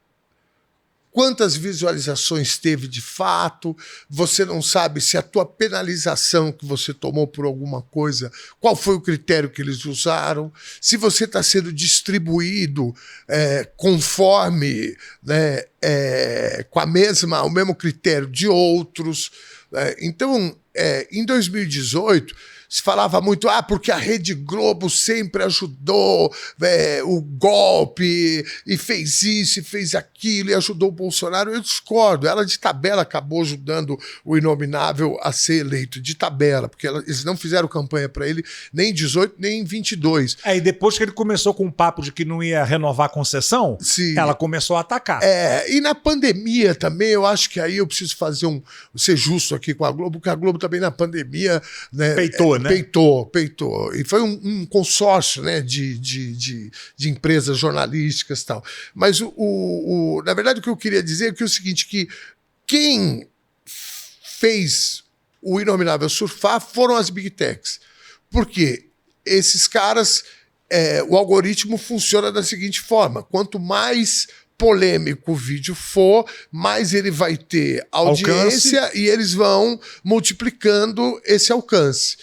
quantas visualizações teve de fato, você não sabe se a tua penalização que você tomou por alguma coisa, qual foi o critério que eles usaram, se você está sendo distribuído conforme, né, com o mesmo critério de outros. Então, em 2018, se falava muito, porque a Rede Globo sempre ajudou o golpe, e fez isso, e fez aquilo, e ajudou o Bolsonaro. Eu discordo. Ela, de tabela, acabou ajudando o Inominável a ser eleito, de tabela, porque eles não fizeram campanha para ele nem em 18, nem em 22. E depois que ele começou com o papo de que não ia renovar a concessão, sim, ela começou a atacar. E na pandemia também, eu acho que aí eu preciso ser justo aqui com a Globo, porque a Globo também na pandemia, né, peitou, né? Peitou. E foi um consórcio, né, de empresas jornalísticas e tal. Mas, na verdade, o que eu queria dizer é que é o seguinte, que quem fez o Inominável surfar foram as Big Techs. Por quê? Esses caras, o algoritmo funciona da seguinte forma: quanto mais polêmico o vídeo for, mais ele vai ter audiência e eles vão multiplicando esse alcance.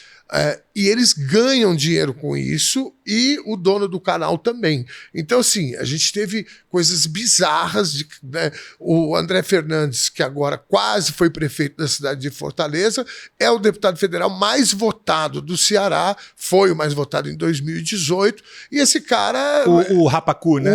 E eles ganham dinheiro com isso e o dono do canal também. Então, assim, a gente teve coisas bizarras. Né? O André Fernandes, que agora quase foi prefeito da cidade de Fortaleza, é o deputado federal mais votado do Ceará, foi o mais votado em 2018. E esse cara... O Rapacu, né?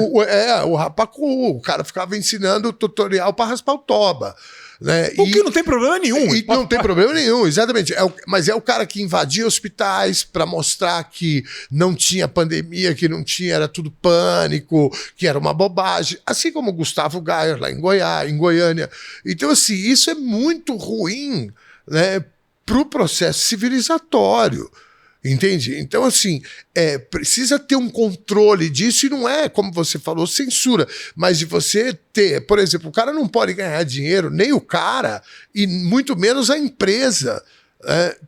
O Rapacu. O cara ficava ensinando tutorial para raspar o toba. Né? O que não tem problema nenhum. E não tem problema nenhum, exatamente. Mas é o cara que invadia hospitais para mostrar que não tinha pandemia, que não tinha, era tudo pânico, que era uma bobagem. Assim como o Gustavo Gayer lá em Goiânia. Então, assim, isso é muito ruim, né, para o processo civilizatório. Entende? Então, assim, precisa ter um controle disso e não é, como você falou, censura, mas de você ter, por exemplo, o cara não pode ganhar dinheiro, nem o cara, e muito menos a empresa,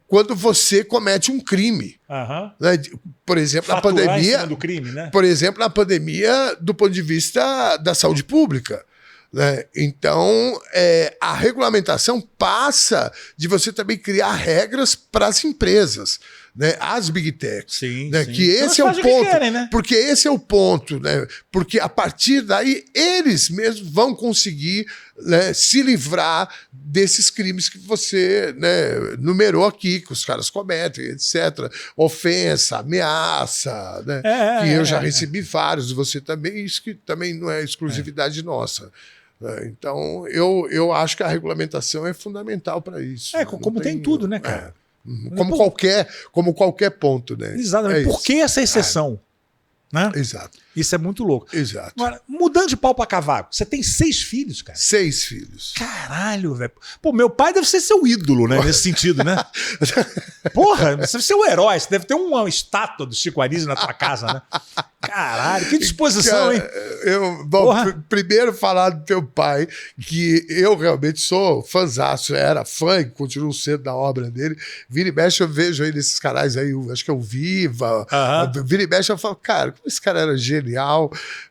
quando você comete um crime. Uhum. Né? Por exemplo, Faturar na pandemia. em cima do crime, né? Por exemplo, na pandemia, do ponto de vista da saúde pública. Né? Então, a regulamentação passa de você também criar regras para as empresas. Né, as Big Techs. Sim, né, sim. que esse é o ponto. Que querem, né? Porque esse é o ponto, né? Porque a partir daí eles mesmos vão conseguir, né, se livrar desses crimes que você, né, numerou aqui, que os caras cometem, etc. Ofensa, ameaça, né? Que eu já recebi vários, você também, isso que também não é exclusividade nossa. Então, eu acho que a regulamentação é fundamental para isso. Como tem tudo, né, cara? Como qualquer ponto, né? Exatamente. Por que essa exceção? Né? Exato. Isso é muito louco. Exato. Agora, mudando de pau pra cavaco, você tem 6 filhos, cara? 6 filhos. Caralho, velho. Pô, meu pai deve ser seu ídolo, né? Nesse sentido, né? Porra, você deve ser um herói. Você deve ter uma estátua do Chico Anísio na tua casa, né? Caralho, que disposição, hein? Primeiro falar do teu pai, que eu realmente sou fãzaço, era fã e continuo sendo da obra dele. Vira e mexe, eu vejo aí nesses canais aí, acho que é o Viva. Vira e mexe, eu falo, cara, como esse cara era genial.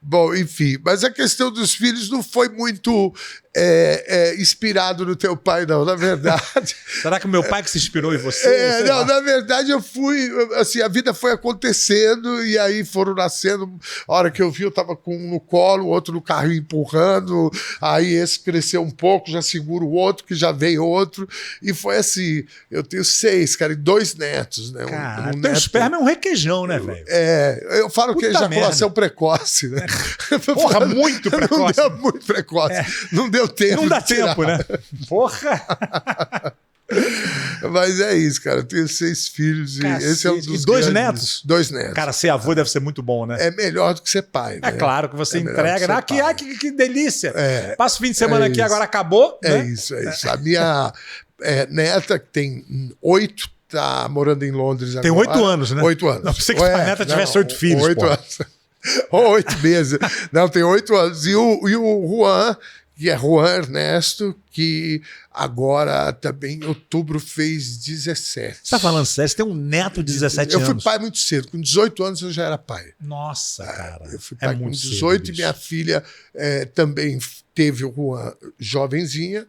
Bom, enfim, mas a questão dos filhos não foi muito inspirado no teu pai, não, na verdade. Será que o meu pai que se inspirou em você? Não, na verdade eu fui, assim, a vida foi acontecendo e aí foram nascendo. A hora que eu vi, eu tava com um no colo, o outro no carrinho empurrando, aí esse cresceu um pouco, já segura o outro, que já veio outro, e foi assim, eu tenho 6, cara, e 2 netos, né? Cara, teu esperma é um requeijão, né, velho? Eu falo que é ejaculação precoce, né? Porra, muito precoce. Não deu muito precoce, não deu tempo. Não dá tempo, né? Porra! Mas é isso, cara. Eu tenho 6 filhos e esse é um dos 2 netos? 2 netos. Cara, ser avô deve ser muito bom, né? É melhor do que ser pai, né? É claro que você entrega, né? Que delícia. Passa o fim de semana aqui, isso. Agora acabou. É né? isso. A minha neta, que tem 8, tá morando em Londres agora. Tem 8 anos, né? 8 anos. Não pensei que a neta tivesse 8 filhos, 8 anos. Ou 8 meses. Não, tem 8 anos. E o Juan, que é Juan Ernesto, que agora também em outubro fez 17. Você tá falando sério? Você tem um neto de 17 anos? Eu fui pai muito cedo. Com 18 anos eu já era pai. Nossa, cara. Eu fui pai com 18 cedo, e minha filha também teve o Juan jovenzinha.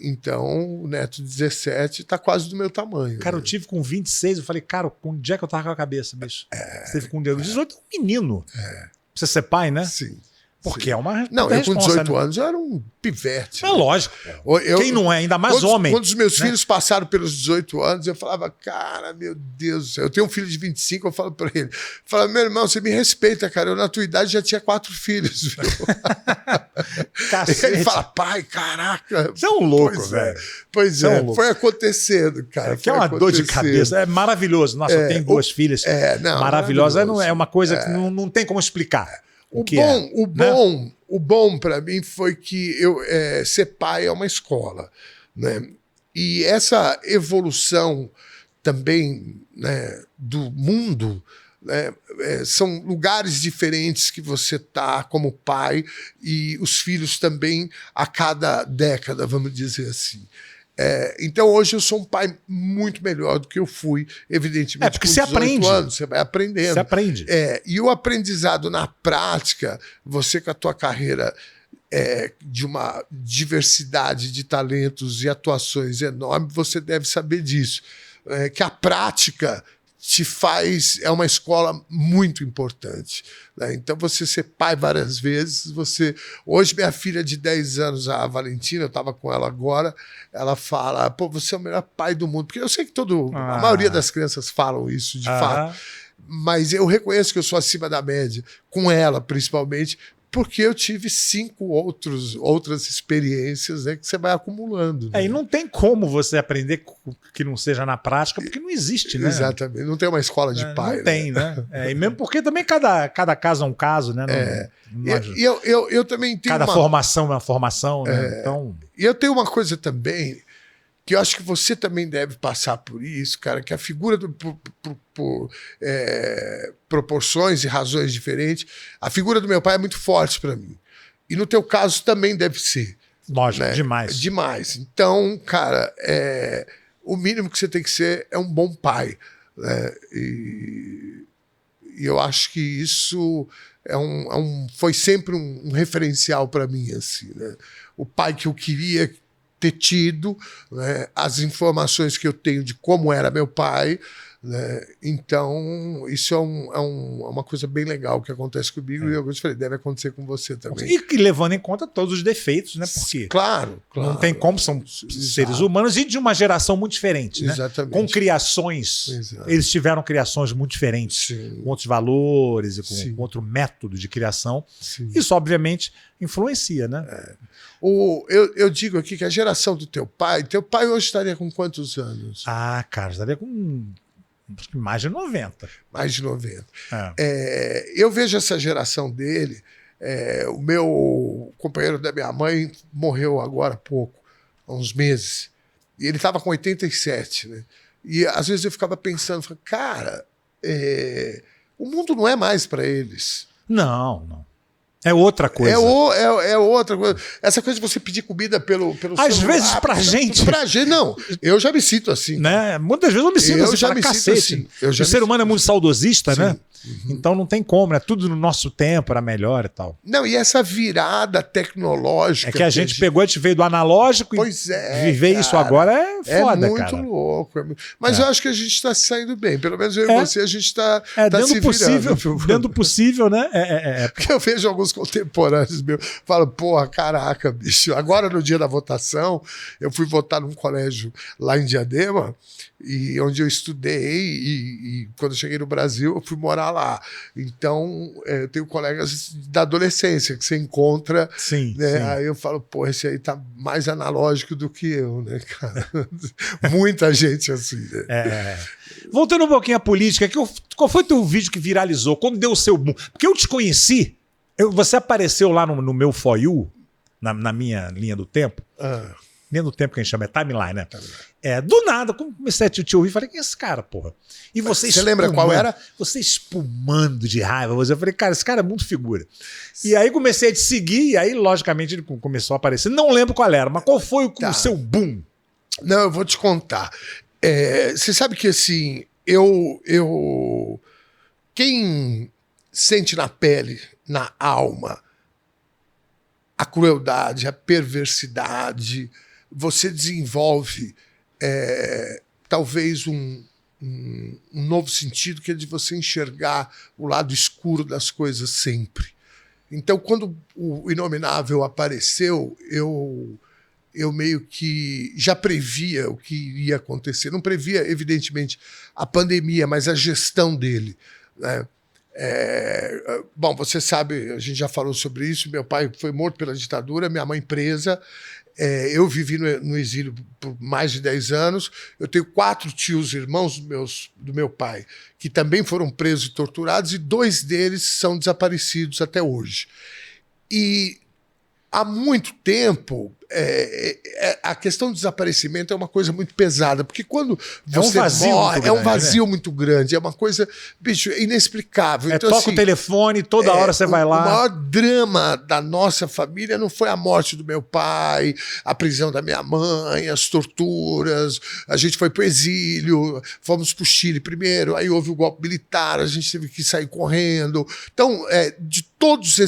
Então, o neto de 17 tá quase do meu tamanho. Cara, eu tive com 26, eu falei, cara, onde é que eu tava com a cabeça, bicho? Você teve com 18, é um menino. Pra você ser pai, né? Sim. Porque é uma Não, eu com 18 anos eu era um pivete. É lógico. Quem não é? Ainda mais homem. Quando os meus filhos passaram pelos 18 anos, eu falava, cara, meu Deus do céu. Eu tenho um filho de 25, eu falo pra ele. Fala, meu irmão, você me respeita, cara. Eu na tua idade já tinha 4 filhos, viu? Ele fala, pai, caraca. Você é um louco, velho. Pois é, foi acontecendo, cara. Que é uma dor de cabeça. É maravilhoso. Nossa, eu tenho 2 filhas maravilhosas. É uma coisa que não tem como explicar. O bom para mim foi que ser pai é uma escola, né? E essa evolução também, né, do mundo, né? São lugares diferentes que você está como pai e os filhos também a cada década, vamos dizer assim. Então hoje eu sou um pai muito melhor do que eu fui, evidentemente. Porque você aprende. Anos, você vai aprendendo. Você aprende. E o aprendizado na prática, você com a tua carreira de uma diversidade de talentos e atuações enorme, você deve saber disso. Que a prática é uma escola muito importante, né? Então, você ser pai várias vezes, Hoje, minha filha de 10 anos, a Valentina, eu estava com ela agora, ela fala, pô, você é o melhor pai do mundo. Porque eu sei que a maioria das crianças falam isso, de fato. Mas eu reconheço que eu sou acima da média, com ela, principalmente, porque eu tive 5 outras experiências, né, que você vai acumulando. Né? E não tem como você aprender que não seja na prática, porque não existe, né? Exatamente. Não tem uma escola de pai. Não tem, né? E mesmo porque também cada caso é um caso, né? Eu também tenho cada formação é uma formação, né? Então... E eu tenho uma coisa também que eu acho que você também deve passar por isso, cara, que a figura por proporções e razões diferentes, a figura do meu pai é muito forte para mim. E no teu caso também deve ser. Lógico, né? Demais. Demais. Então, cara, o mínimo que você tem que ser é um bom pai. Né? E eu acho que isso foi sempre um referencial para mim, assim, né? O pai que eu queria ter tido, né? As informações que eu tenho de como era meu pai, né? Então, isso é uma coisa bem legal que acontece comigo e eu falei, deve acontecer com você também. E levando em conta todos os defeitos, né? Porque claro. Não tem como, são seres humanos e de uma geração muito diferente, né? Exatamente. Com criações, eles tiveram criações muito diferentes, com outros valores e com outro método de criação. Sim. Isso, obviamente, influencia, né? Eu digo aqui que a geração do teu pai hoje estaria com quantos anos? Cara, estaria com mais de 90. Mais de 90. Eu vejo essa geração dele. O meu companheiro da minha mãe morreu agora há pouco, há uns meses. E ele estava com 87, né? E às vezes eu ficava pensando, cara, o mundo não é mais para eles. Não. É outra coisa. É outra coisa. Essa coisa de você pedir comida pelo às celular, vezes pra gente. Não, eu já me sinto assim. Né? Muitas vezes eu me sinto assim, já me sinto assim. O ser humano é muito saudosista, né? Então não tem como, né? Tudo no nosso tempo era melhor e tal. Não, e essa virada tecnológica... É que a gente pegou, a gente veio do analógico e viver cara, isso agora é foda, cara. É muito louco. Mas eu acho que a gente está saindo bem. Pelo menos eu e você, a gente está se virando. Dentro do possível, né? Porque eu vejo alguns contemporâneos meus, falo, porra, caraca, bicho. Agora, no dia da votação, eu fui votar num colégio lá em Diadema, onde eu estudei, e quando eu cheguei no Brasil, eu fui morar lá. Então, eu tenho colegas da adolescência que você encontra. Sim, né? Aí eu falo, pô, esse aí tá mais analógico do que eu, né, cara? Muita gente assim, né? Voltando um pouquinho à política, qual foi o teu vídeo que viralizou? Quando deu o seu boom? Porque eu te conheci, você apareceu lá no meu For You, na minha linha do tempo. Linha do tempo que a gente chama, é timeline, né? Do nada, comecei a te ouvir, falei, quem é esse cara, porra? E você lembra qual era? Você espumando de raiva. Eu falei, cara, esse cara é muito figura. E aí comecei a te seguir, e aí, logicamente, ele começou a aparecer. Não lembro qual era, mas qual foi o seu boom? Não, eu vou te contar. Você sabe que, assim, quem sente na pele, na alma, a crueldade, a perversidade, você desenvolve talvez um novo sentido, que é de você enxergar o lado escuro das coisas sempre. Então, quando o Inominável apareceu, eu meio que já previa o que iria acontecer. Não previa, evidentemente, a pandemia, mas a gestão dele, né? Bom, você sabe, a gente já falou sobre isso, meu pai foi morto pela ditadura, minha mãe presa, eu vivi no exílio por mais de 10 anos, eu tenho 4 tios irmãos do meu pai, que também foram presos e torturados, e 2 deles são desaparecidos até hoje. E há muito tempo, a questão do desaparecimento é uma coisa muito pesada, porque quando você morre, é um vazio muito grande, é uma coisa, bicho, inexplicável. Então, toca assim, o telefone, toda hora você vai lá. O maior drama da nossa família não foi a morte do meu pai, a prisão da minha mãe, as torturas, a gente foi pro exílio, fomos pro Chile primeiro, aí houve o golpe militar, a gente teve que sair correndo. Então, de todas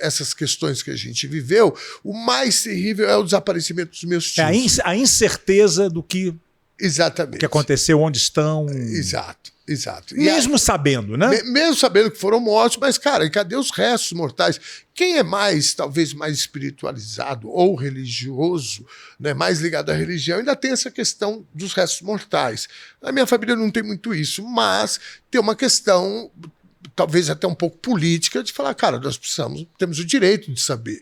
essas questões que a gente viveu, o mais terrível é o desaparecimento dos meus tios. A incerteza do que, exatamente, que aconteceu, onde estão. Exato. Mesmo sabendo, né? Mesmo sabendo que foram mortos, mas, cara, e cadê os restos mortais? Quem é talvez mais espiritualizado ou religioso, né, mais ligado à religião, ainda tem essa questão dos restos mortais. Na minha família não tem muito isso, mas tem uma questão, talvez até um pouco política, de falar, cara, nós temos o direito de saber.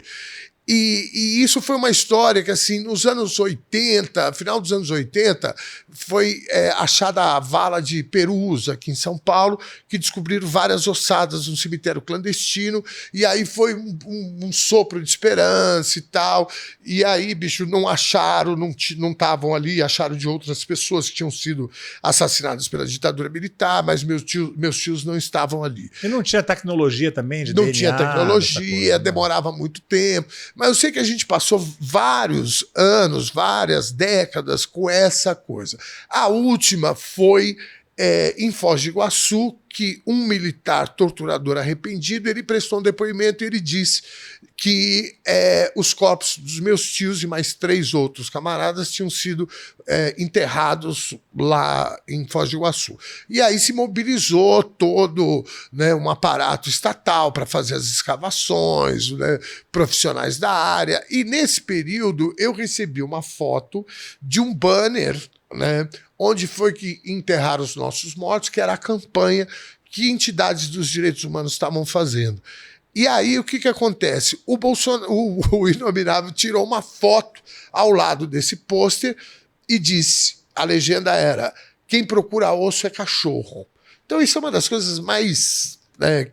E isso foi uma história que, assim, nos anos 80, final dos anos 80, foi achada a vala de Perus, aqui em São Paulo, que descobriram várias ossadas num cemitério clandestino, e aí foi um sopro de esperança e tal, e aí, bicho, não acharam, não estavam ali, acharam de outras pessoas que tinham sido assassinadas pela ditadura militar, mas meus tios não estavam ali. E não tinha tecnologia também de Não DNA, tinha tecnologia, coisa, demorava muito tempo. Mas eu sei que a gente passou vários anos, várias décadas com essa coisa. A última foi em Foz do Iguaçu, que um militar torturador arrependido, ele prestou um depoimento e ele disse que os corpos dos meus tios e mais 3 outros camaradas tinham sido enterrados lá em Foz do Iguaçu. E aí se mobilizou todo, né, um aparato estatal para fazer as escavações, né, profissionais da área. E nesse período eu recebi uma foto de um banner, né, onde foi que enterraram os nossos mortos, que era a campanha que entidades dos direitos humanos estavam fazendo. E aí o que acontece? O Inominável tirou uma foto ao lado desse pôster e disse, a legenda era, quem procura osso é cachorro. Então isso é uma das coisas mais...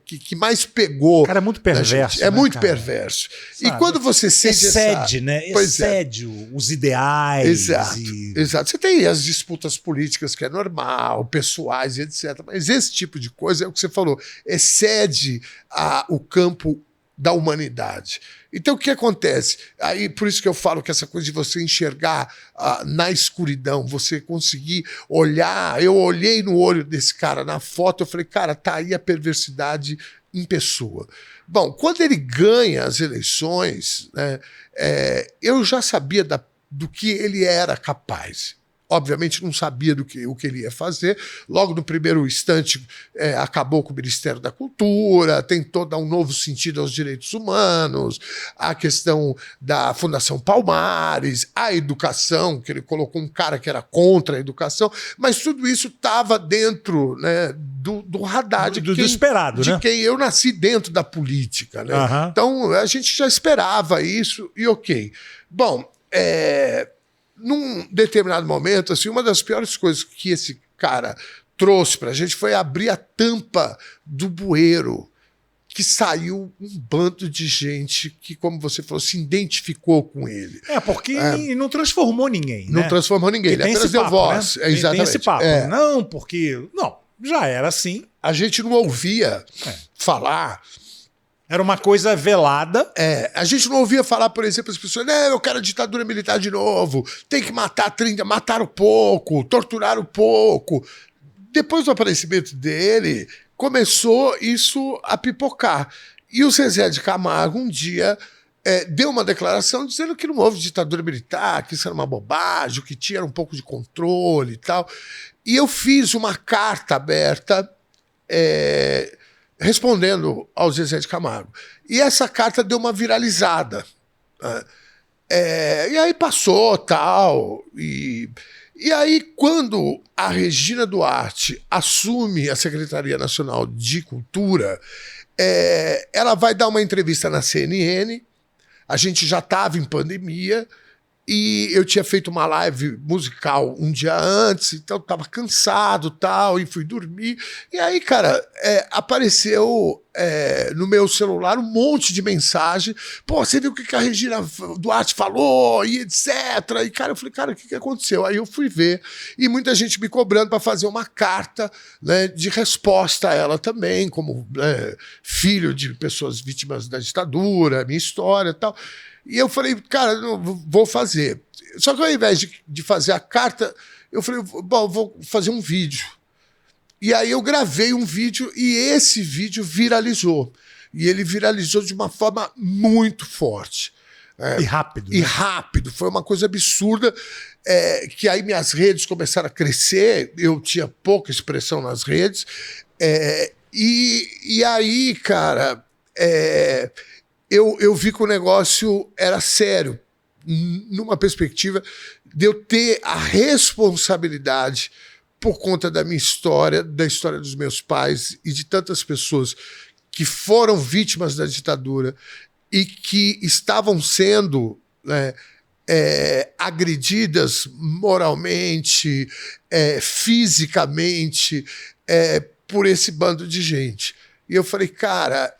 que mais pegou. Cara, é muito perverso. É muito perverso. Sabe? E quando você sente excede, né? Excede os ideais. Exato, exato. Você tem as disputas políticas, que é normal, pessoais e etc. Mas esse tipo de coisa é o que você falou, excede o campo da humanidade. Então o que acontece? Aí, por isso que eu falo que essa coisa de você enxergar na escuridão, você conseguir olhar, eu olhei no olho desse cara na foto, eu falei, cara, tá aí a perversidade em pessoa. Bom, quando ele ganha as eleições, né, eu já sabia do que ele era capaz. Obviamente não sabia o que ele ia fazer. Logo no primeiro instante acabou com o Ministério da Cultura, tentou dar um novo sentido aos direitos humanos, a questão da Fundação Palmares, a educação, que ele colocou um cara que era contra a educação, mas tudo isso estava dentro, né, do radar do esperado, de, né, quem eu nasci dentro da política. Né? Uhum. Então a gente já esperava isso e ok. Bom, num determinado momento, assim, uma das piores coisas que esse cara trouxe pra gente foi abrir a tampa do bueiro, que saiu um bando de gente que, como você falou, se identificou com ele. Porque não transformou ninguém. Não transformou ninguém, ele apenas deu voz. Né? Exatamente. Tem esse papo. Não, porque... Não, já era assim. A gente não ouvia falar... Era uma coisa velada. A gente não ouvia falar, por exemplo, as pessoas, eu quero a ditadura militar de novo, tem que matar 30, mataram pouco, torturaram pouco. Depois do aparecimento dele, começou isso a pipocar. E o Zezé de Camargo, um dia, deu uma declaração dizendo que não houve ditadura militar, que isso era uma bobagem, que tinha um pouco de controle e tal. E eu fiz uma carta aberta... respondendo ao Zezé de Camargo. E essa carta deu uma viralizada. Né? E aí passou, tal. E aí, quando a Regina Duarte assume a Secretaria Nacional de Cultura, ela vai dar uma entrevista na CNN, a gente já estava em pandemia, E eu tinha feito uma live musical um dia antes, então tava cansado tal, e fui dormir. E aí, cara, apareceu no meu celular um monte de mensagem. Pô, você viu o que a Regina Duarte falou e etc. E, cara, eu falei, cara, o que aconteceu? Aí eu fui ver. E muita gente me cobrando para fazer uma carta, né, de resposta a ela também, como filho de pessoas vítimas da ditadura, minha história e tal. E eu falei, cara, não, vou fazer. Só que ao invés de fazer a carta, eu falei, bom, vou fazer um vídeo. E aí eu gravei um vídeo e esse vídeo viralizou. E ele viralizou de uma forma muito forte. E rápido. E rápido. Foi uma coisa absurda, que aí minhas redes começaram a crescer, eu tinha pouca expressão nas redes. E aí, cara... Eu vi que o negócio era sério, numa perspectiva de eu ter a responsabilidade, por conta da minha história, da história dos meus pais e de tantas pessoas que foram vítimas da ditadura e que estavam sendo, né, agredidas moralmente, fisicamente, por esse bando de gente. E eu falei, cara,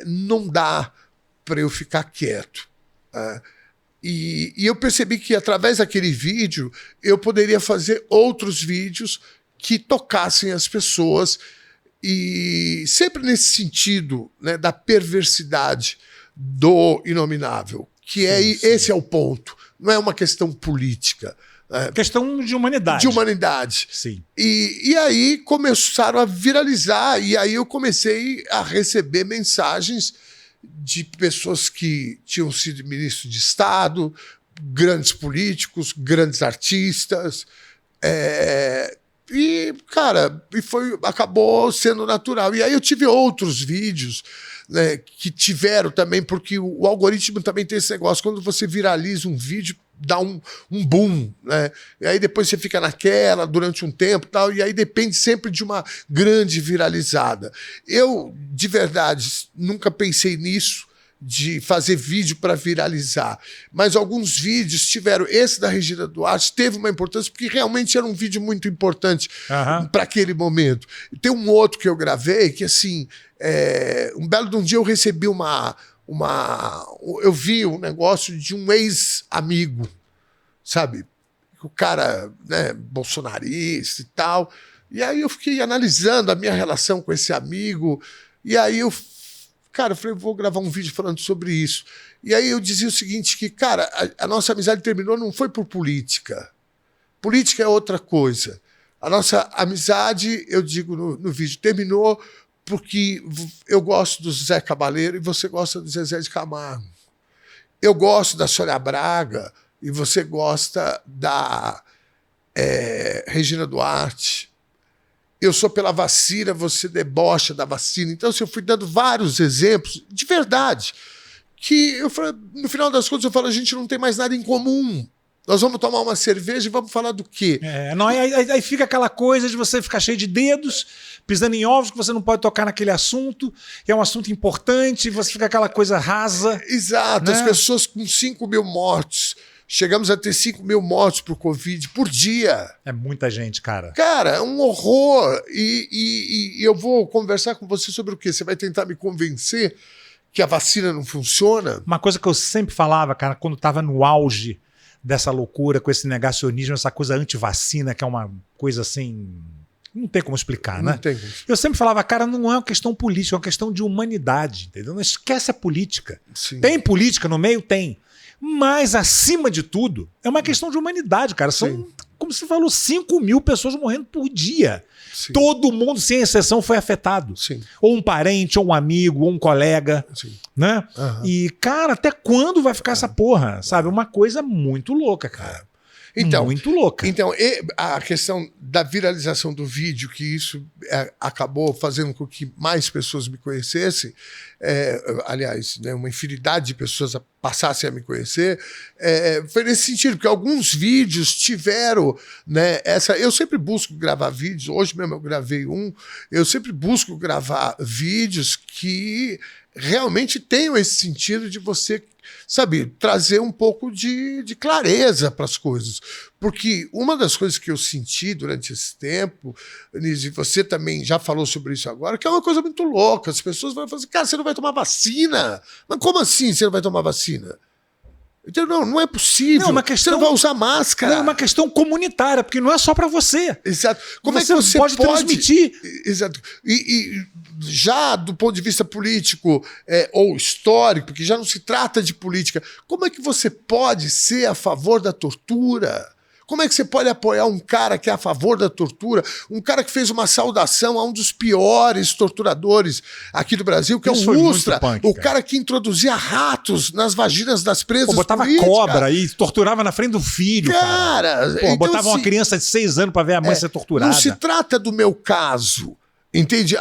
não dá para eu ficar quieto. E eu percebi que, através daquele vídeo, eu poderia fazer outros vídeos que tocassem as pessoas, e sempre nesse sentido, né, da perversidade do inominável, que sim. Esse é o ponto. Não é uma questão política. Questão de humanidade. De humanidade. Sim. E aí começaram a viralizar, e aí eu comecei a receber mensagens de pessoas que tinham sido ministros de Estado, grandes políticos, grandes artistas. E, cara, acabou sendo natural. E aí eu tive outros vídeos, né, que tiveram também, porque o algoritmo também tem esse negócio. Quando você viraliza um vídeo, dá um boom, né? E aí depois você fica naquela durante um tempo e tal, e aí depende sempre de uma grande viralizada. Eu, de verdade, nunca pensei nisso, de fazer vídeo para viralizar, mas alguns vídeos tiveram. Esse da Regina Duarte teve uma importância, porque realmente era um vídeo muito importante para aquele momento. Tem um outro que eu gravei, que assim, um belo de um dia eu recebi eu vi um negócio de um ex-amigo, sabe? O cara, né, bolsonarista e tal. E aí eu fiquei analisando a minha relação com esse amigo. E aí eu falei, vou gravar um vídeo falando sobre isso. E aí eu dizia o seguinte, que, cara, a nossa amizade terminou não foi por política. Política é outra coisa. A nossa amizade, eu digo no vídeo, terminou porque eu gosto do Zé Cabaleiro e você gosta do Zezé de Camargo. Eu gosto da Sônia Braga e você gosta da Regina Duarte. Eu sou pela vacina, você debocha da vacina. Então, assim, eu fui dando vários exemplos de verdade, que eu falei, no final das contas, eu falo, a gente não tem mais nada em comum. Nós vamos tomar uma cerveja e vamos falar do quê? Aí fica aquela coisa de você ficar cheio de dedos, pisando em ovos, que você não pode tocar naquele assunto, que é um assunto importante, você fica aquela coisa rasa. Exato, né? As pessoas com 5 mil mortes. Chegamos a ter 5 mil mortes por Covid por dia. É muita gente, cara. Cara, é um horror. E eu vou conversar com você sobre o quê? Você vai tentar me convencer que a vacina não funciona? Uma coisa que eu sempre falava, cara, quando estava no auge dessa loucura, com esse negacionismo, essa coisa anti-vacina, que é uma coisa assim... Não tem como explicar, né? Não tem como. Eu sempre falava, cara, não é uma questão política, é uma questão de humanidade, entendeu? Não esquece a política. Sim. Tem política no meio? Tem. Mas, acima de tudo, é uma questão de humanidade, cara. São, sim, como você falou, 5 mil pessoas morrendo por dia. Sim. Todo mundo, sem exceção, foi afetado. Sim. Ou um parente, ou um amigo, ou um colega. Sim. Né? Uhum. E, cara, até quando vai ficar essa porra? Sabe? Uma coisa muito louca, cara. Então, muito louca. Então, a questão da viralização do vídeo, que isso acabou fazendo com que mais pessoas me conhecessem, aliás, né, uma infinidade de pessoas passassem a me conhecer, foi nesse sentido, porque alguns vídeos tiveram, né, eu sempre busco gravar vídeos, hoje mesmo eu gravei um, eu sempre busco gravar vídeos que realmente tenham esse sentido de você, sabe, trazer um pouco de clareza para as coisas. Porque uma das coisas que eu senti durante esse tempo, Nise, você também já falou sobre isso agora, que é uma coisa muito louca. As pessoas vão falar assim, cara, você não vai tomar vacina? Mas como assim você não vai tomar vacina? Então, não é possível. Você não vai usar máscara. Não, é uma questão comunitária, porque não é só para você. Exato. Como você é que você pode transmitir? Exato. E já do ponto de vista político ou histórico, porque já não se trata de política, como é que você pode ser a favor da tortura? Como é que você pode apoiar um cara que é a favor da tortura? Um cara que fez uma saudação a um dos piores torturadores aqui do Brasil, que Isso é o Ustra. punk, o cara que introduzia ratos nas vaginas das presas. Botava políticas. cobra e torturava na frente do filho, cara. Então, botava uma criança de 6 anos pra ver a mãe ser torturada. Não se trata do meu caso. Entende?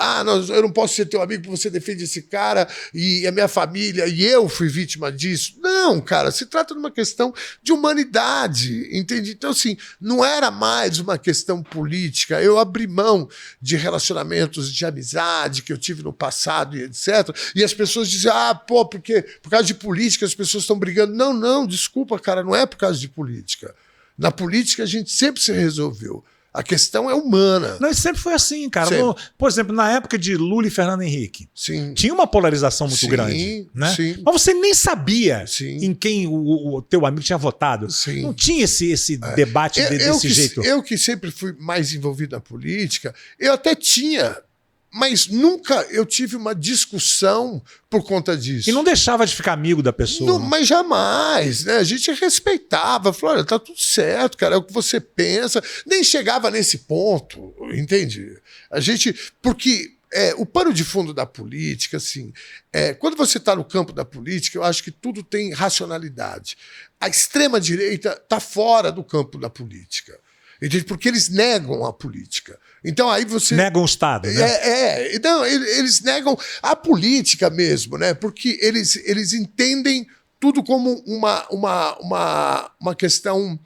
Eu não posso ser teu amigo porque você defende esse cara e a minha família e eu fui vítima disso. Não, cara, se trata de uma questão de humanidade, entende? Então, assim, não era mais uma questão política. Eu abri mão de relacionamentos de amizade que eu tive no passado e etc. E as pessoas dizem, porque por causa de política as pessoas estão brigando. Não, desculpa, cara, não é por causa de política. Na política a gente sempre se resolveu. A questão é humana. Não, sempre foi assim, cara. Por exemplo, na época de Lula e Fernando Henrique, sim, tinha uma polarização muito grande. Né? Sim. Mas você nem sabia sim, em quem o teu amigo tinha votado. Sim. Não tinha esse debate desse jeito. Eu que sempre fui mais envolvido na política, eu até tinha, mas nunca eu tive uma discussão por conta disso. E não deixava de ficar amigo da pessoa. Não, mas jamais, né? A gente respeitava, falou, olha, tá tudo certo, cara, é o que você pensa. Nem chegava nesse ponto, entende? Porque o pano de fundo da política, assim, quando você está no campo da política, eu acho que tudo tem racionalidade. A extrema-direita está fora do campo da política. Entende? Porque eles negam a política. Então aí você... Negam o Estado, né? Não, eles negam a política mesmo, né? Porque eles entendem tudo como uma questão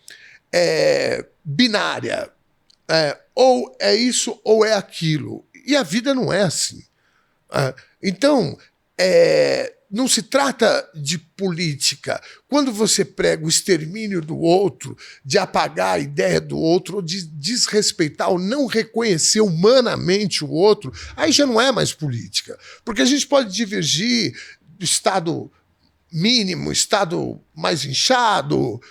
binária. Ou é isso ou é aquilo. E a vida não é assim. Então, não se trata de política. Quando você prega o extermínio do outro, de apagar a ideia do outro, ou de desrespeitar ou não reconhecer humanamente o outro, aí já não é mais política. Porque a gente pode divergir do Estado mínimo, Estado mais inchado,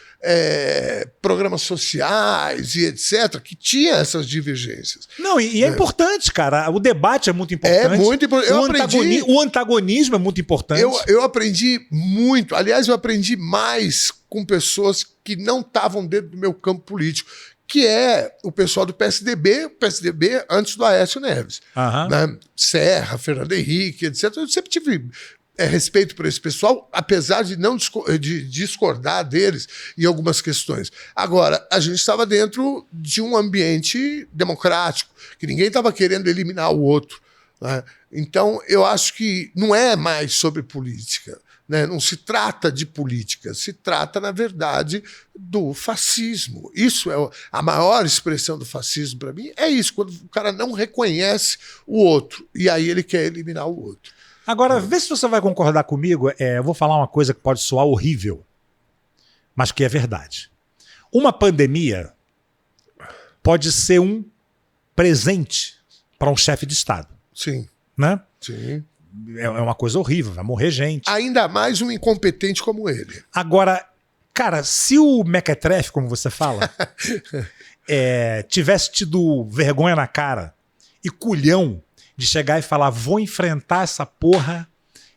programas sociais e etc., que tinha essas divergências. Não, e é importante, cara. O debate é muito importante. É muito importante. O antagonismo é muito importante. Eu aprendi muito. Aliás, eu aprendi mais com pessoas que não estavam dentro do meu campo político, que é o pessoal do PSDB antes do Aécio Neves. Né? Serra, Fernando Henrique, etc. Eu sempre tive respeito por esse pessoal, apesar de não discordar deles em algumas questões. Agora, a gente estava dentro de um ambiente democrático, que ninguém estava querendo eliminar o outro. Né? Então, eu acho que não é mais sobre política. Né? Não se trata de política, se trata, na verdade, do fascismo. Isso é a maior expressão do fascismo para mim, é isso, quando o cara não reconhece o outro, e aí ele quer eliminar o outro. Agora, vê se você vai concordar comigo. Eu vou falar uma coisa que pode soar horrível, mas que é verdade. Uma pandemia pode ser um presente para um chefe de Estado. Sim. Né? Sim. É uma coisa horrível, vai morrer gente. Ainda mais um incompetente como ele. Agora, cara, se o mequetrefe, como você fala, tivesse tido vergonha na cara e culhão de chegar e falar, vou enfrentar essa porra,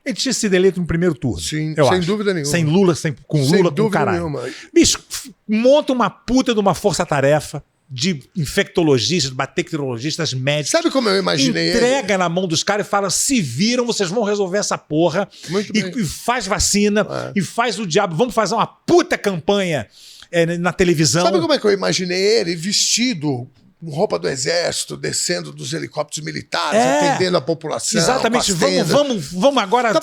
ele tinha sido eleito no primeiro turno. Sim, eu sem acho. dúvida nenhuma. Sem Lula, com Lula, com caralho. Nenhuma. Bicho, monta uma puta de uma força-tarefa de infectologistas, bacteriologistas, médicos. Sabe como eu imaginei? Entrega na mão dos caras e fala, se viram, vocês vão resolver essa porra. Muito bem. E faz vacina, e faz o diabo. Vamos fazer uma puta campanha na televisão. Sabe como é que eu imaginei ele vestido com roupa do exército, descendo dos helicópteros militares, atendendo a população. Exatamente. Vamos agora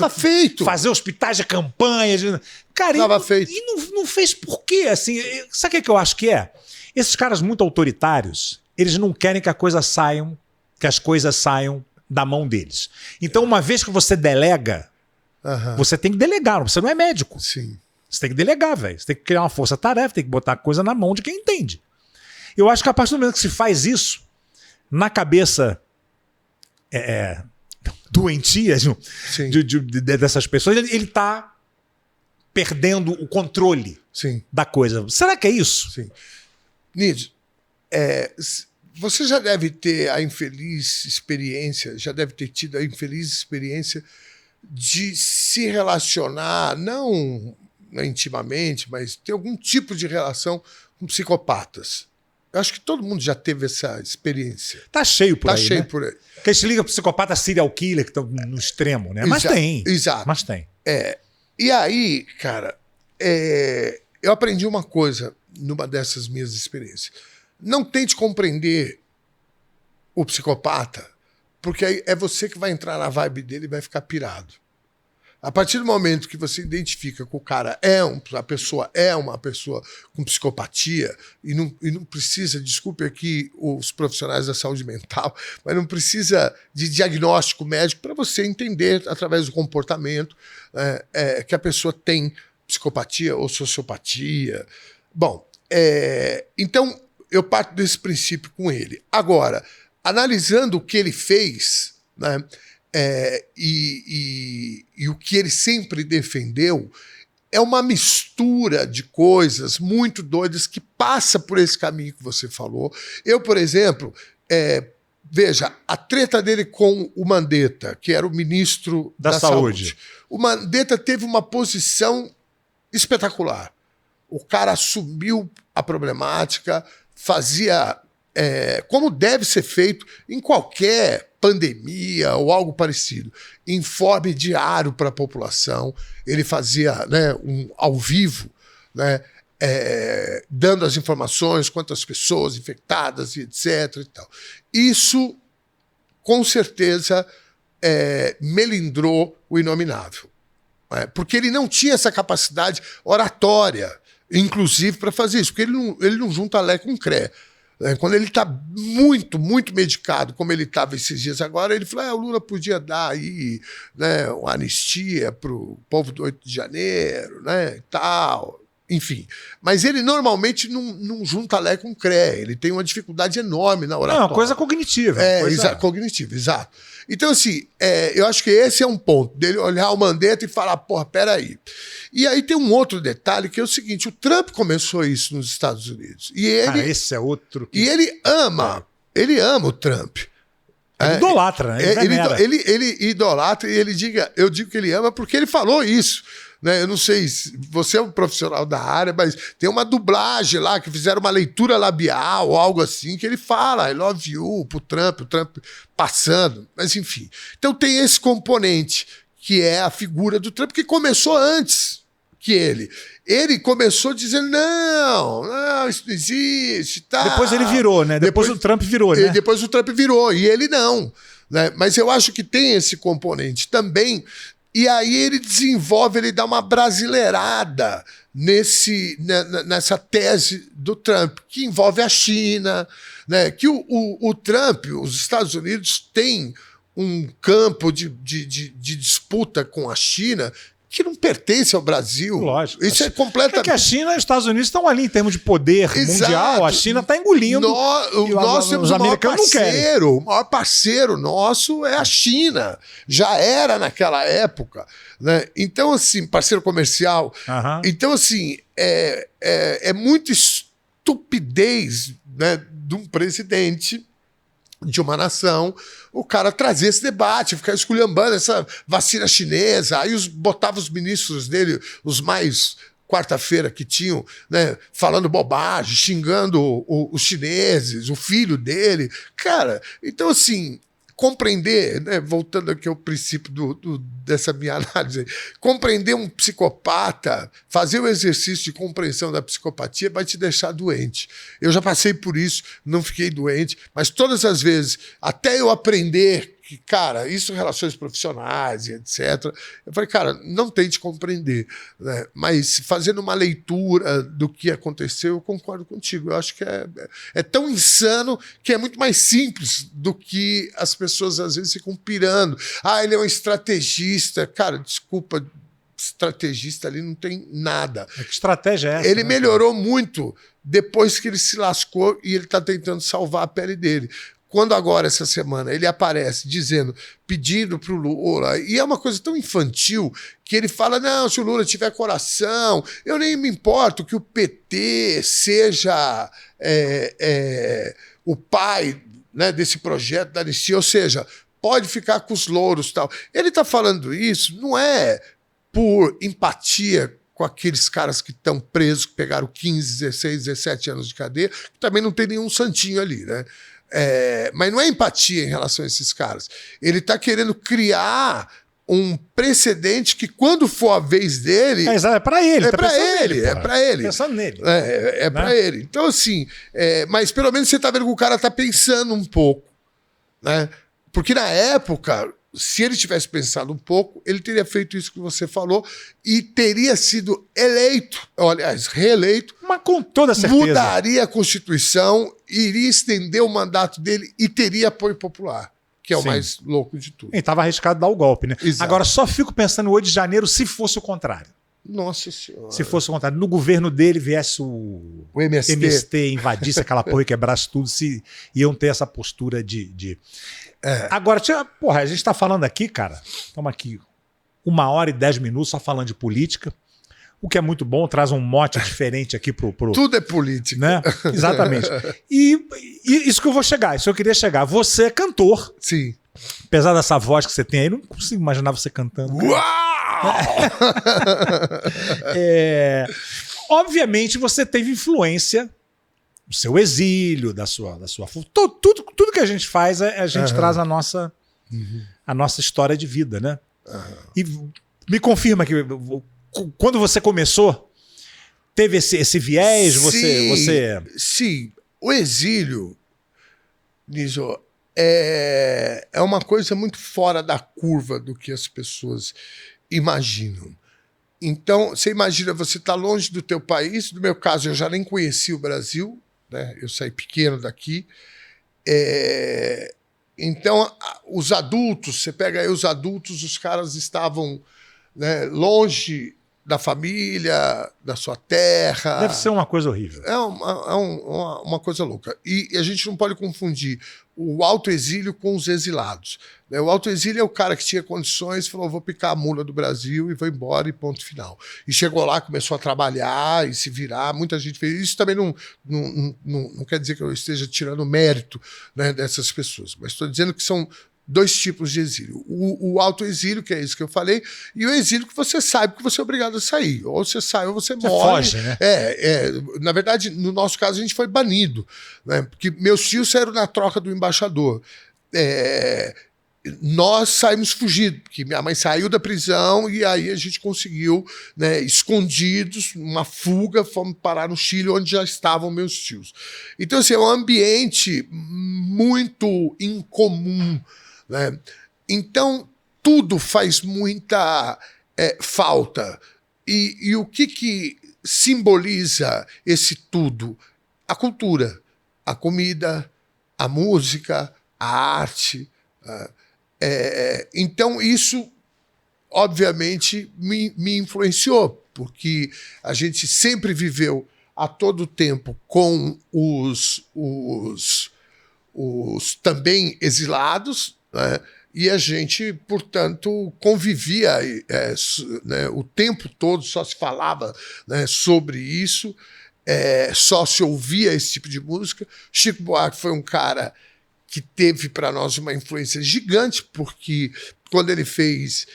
fazer hospitais de campanha. Cara, Tava feito. E não fez por quê? Assim, sabe o que eu acho que é? Esses caras muito autoritários, eles não querem que as coisas saiam da mão deles. Então, uma vez que você delega, Aham. Você tem que delegar, você não é médico. Sim. Você tem que delegar, velho. Você tem que criar uma força-tarefa, tem que botar a coisa na mão de quem entende. Eu acho que a partir do momento que se faz isso, na cabeça doentia Sim. dessas pessoas, ele tá perdendo o controle Sim. da coisa. Será que é isso? Sim. Nídio, você já deve ter a infeliz experiência, já deve ter tido a infeliz experiência de se relacionar, não intimamente, mas ter algum tipo de relação com psicopatas. Eu acho que todo mundo já teve essa experiência. Tá cheio por Tá aí, cheio né? por aí. Porque a gente liga psicopata serial killer, que estão no extremo, né? Mas tem. Exato. Mas tem. E aí, cara, eu aprendi uma coisa numa dessas minhas experiências. Não tente compreender o psicopata, porque aí é você que vai entrar na vibe dele e vai ficar pirado. A partir do momento que você identifica que o cara a pessoa é uma pessoa com psicopatia, e não precisa, desculpe aqui os profissionais da saúde mental, mas não precisa de diagnóstico médico para você entender, através do comportamento, que a pessoa tem psicopatia ou sociopatia. Bom, então eu parto desse princípio com ele. Agora, analisando o que ele fez, né? E o que ele sempre defendeu é uma mistura de coisas muito doidas que passa por esse caminho que você falou. Eu, por exemplo, veja, a treta dele com o Mandetta, que era o ministro da Saúde. O Mandetta teve uma posição espetacular. O cara assumiu a problemática, fazia como deve ser feito em qualquer pandemia ou algo parecido. Informe diário para a população. Ele fazia, né, ao vivo, né, dando as informações, quantas pessoas infectadas e etc. E tal. Isso, com certeza, melindrou o inominável. Porque ele não tinha essa capacidade oratória, inclusive, para fazer isso. Porque ele não junta Lé com Cré. Quando ele está muito, muito medicado, como ele estava esses dias agora, ele falou: o Lula podia dar aí, né, uma anistia para o povo do 8 de janeiro, né, e tal, enfim. Mas ele normalmente não junta Lé com Cré, ele tem uma dificuldade enorme na oratória. Não, coisa cognitiva. Cognitiva, exato. Então, assim, eu acho que esse é um ponto, dele olhar o Mandetta e falar: porra, peraí. E aí tem um outro detalhe, que é o seguinte: o Trump começou isso nos Estados Unidos. E ele, esse é outro. E ele ama o Trump. Ele idolatra, né? Ele idolatra, e eu digo que ele ama porque ele falou isso. Né? Eu não sei se você é um profissional da área, mas tem uma dublagem lá, que fizeram uma leitura labial ou algo assim, que ele fala: I love you pro Trump, o Trump passando, mas enfim. Então tem esse componente, que é a figura do Trump, que começou antes que ele. Ele começou dizendo: não, isso não existe. Tá. Depois ele virou, né? Depois o Trump virou, né? Depois o Trump virou, e ele não. Né? Mas eu acho que tem esse componente também. E aí ele dá uma brasileirada nessa tese do Trump, que envolve a China, né? Que o Trump, os Estados Unidos, têm um campo de disputa com a China que não pertence ao Brasil. Lógico. Isso é completamente... É que a China e os Estados Unidos estão ali em termos de poder mundial. A China está engolindo. Nós temos o maior parceiro. O maior parceiro nosso é a China. Já era naquela época. Né? Então, assim, parceiro comercial. Uhum. Então, assim, é muita estupidez, né, de um presidente de uma nação, o cara trazer esse debate, ficar esculhambando essa vacina chinesa, aí botava os ministros dele, os mais quarta-feira que tinham, né, falando bobagem, xingando os chineses, o filho dele. Cara, então assim, compreender, né, voltando aqui ao princípio dessa minha análise, compreender um psicopata, fazer o exercício de compreensão da psicopatia vai te deixar doente. Eu já passei por isso, não fiquei doente, mas todas as vezes, até eu aprender que, cara, isso relações profissionais e etc. Eu falei, cara, não tente compreender, né? Mas fazendo uma leitura do que aconteceu, eu concordo contigo. Eu acho que é tão insano que é muito mais simples do que as pessoas às vezes ficam pirando. Ah, ele é um estrategista. Cara, desculpa, estrategista ali não tem nada. Que estratégia é essa? Ele melhorou muito depois que ele se lascou e ele está tentando salvar a pele dele. Quando agora, essa semana, ele aparece dizendo, pedindo para o Lula, e é uma coisa tão infantil, que ele fala, não, se o Lula tiver coração, eu nem me importo que o PT seja o pai, né, desse projeto da anistia, ou seja, pode ficar com os louros e tal. Ele está falando isso, não é por empatia com aqueles caras que estão presos, que pegaram 15, 16, 17 anos de cadeia, que também não tem nenhum santinho ali, né? Mas não é empatia em relação a esses caras. Ele está querendo criar um precedente que, quando for a vez dele... É para ele. É para ele, é para ele. Pensando nele. É para ele. Então, assim, mas pelo menos você está vendo que o cara está pensando um pouco, né? Porque na época, se ele tivesse pensado um pouco, ele teria feito isso que você falou e teria sido eleito, aliás, reeleito. Mas com toda certeza. Mudaria a Constituição, iria estender o mandato dele e teria apoio popular, que é o mais louco de tudo. Ele estava arriscado dar o golpe, né? Exato. Agora, só fico pensando no 8 de janeiro se fosse o contrário. Nossa Senhora. Se fosse o contrário, no governo dele viesse o MST invadisse aquela porra e quebrasse tudo, se iam ter essa postura de... Agora, porra, a gente tá falando aqui, cara, estamos aqui 1h10 só falando de política, o que é muito bom, traz um mote diferente aqui pro... Tudo é política. Né? Exatamente. E isso que eu vou chegar, isso que eu queria chegar. Você é cantor. Sim. Apesar dessa voz que você tem aí, não consigo imaginar você cantando. Uau! Obviamente você teve influência do seu exílio, da sua tudo que a gente faz, a gente traz a nossa história de vida, né? E me confirma que quando você começou, teve esse viés, Sim, o exílio, Niso, é uma coisa muito fora da curva do que as pessoas imaginam. Então, você imagina, você está longe do teu país, no meu caso, eu já nem conheci o Brasil, né? Eu saí pequeno daqui. Então, os adultos, você pega aí os adultos, os caras estavam, né, longe da família, da sua terra. Deve ser uma coisa horrível. É uma coisa louca. E a gente não pode confundir o autoexílio com os exilados. O autoexílio é o cara que tinha condições e falou, vou picar a mula do Brasil e vou embora e ponto final. E chegou lá, começou a trabalhar e se virar, muita gente fez isso. Também não quer dizer que eu esteja tirando mérito, né, dessas pessoas, mas estou dizendo que são dois tipos de exílio. O autoexílio, que é isso que eu falei, e o exílio que você sabe que você é obrigado a sair. Ou você sai ou você morre. Foge, né? Na verdade, no nosso caso, a gente foi banido, né? Porque meus tios saíram na troca do embaixador. Nós saímos fugidos, porque minha mãe saiu da prisão e aí a gente conseguiu, né, escondidos, uma fuga, fomos parar no Chile, onde já estavam meus tios. Então, assim, é um ambiente muito incomum, né? Então, tudo faz muita falta. E o que simboliza esse tudo? A cultura, a comida, a música, a arte. Então, isso, obviamente, me influenciou, porque a gente sempre viveu a todo tempo com os também exilados, né? E a gente, portanto, convivia, né, o tempo todo, só se falava, né, sobre isso, só se ouvia esse tipo de música. Chico Buarque foi um cara que teve para nós uma influência gigante, porque quando ele fez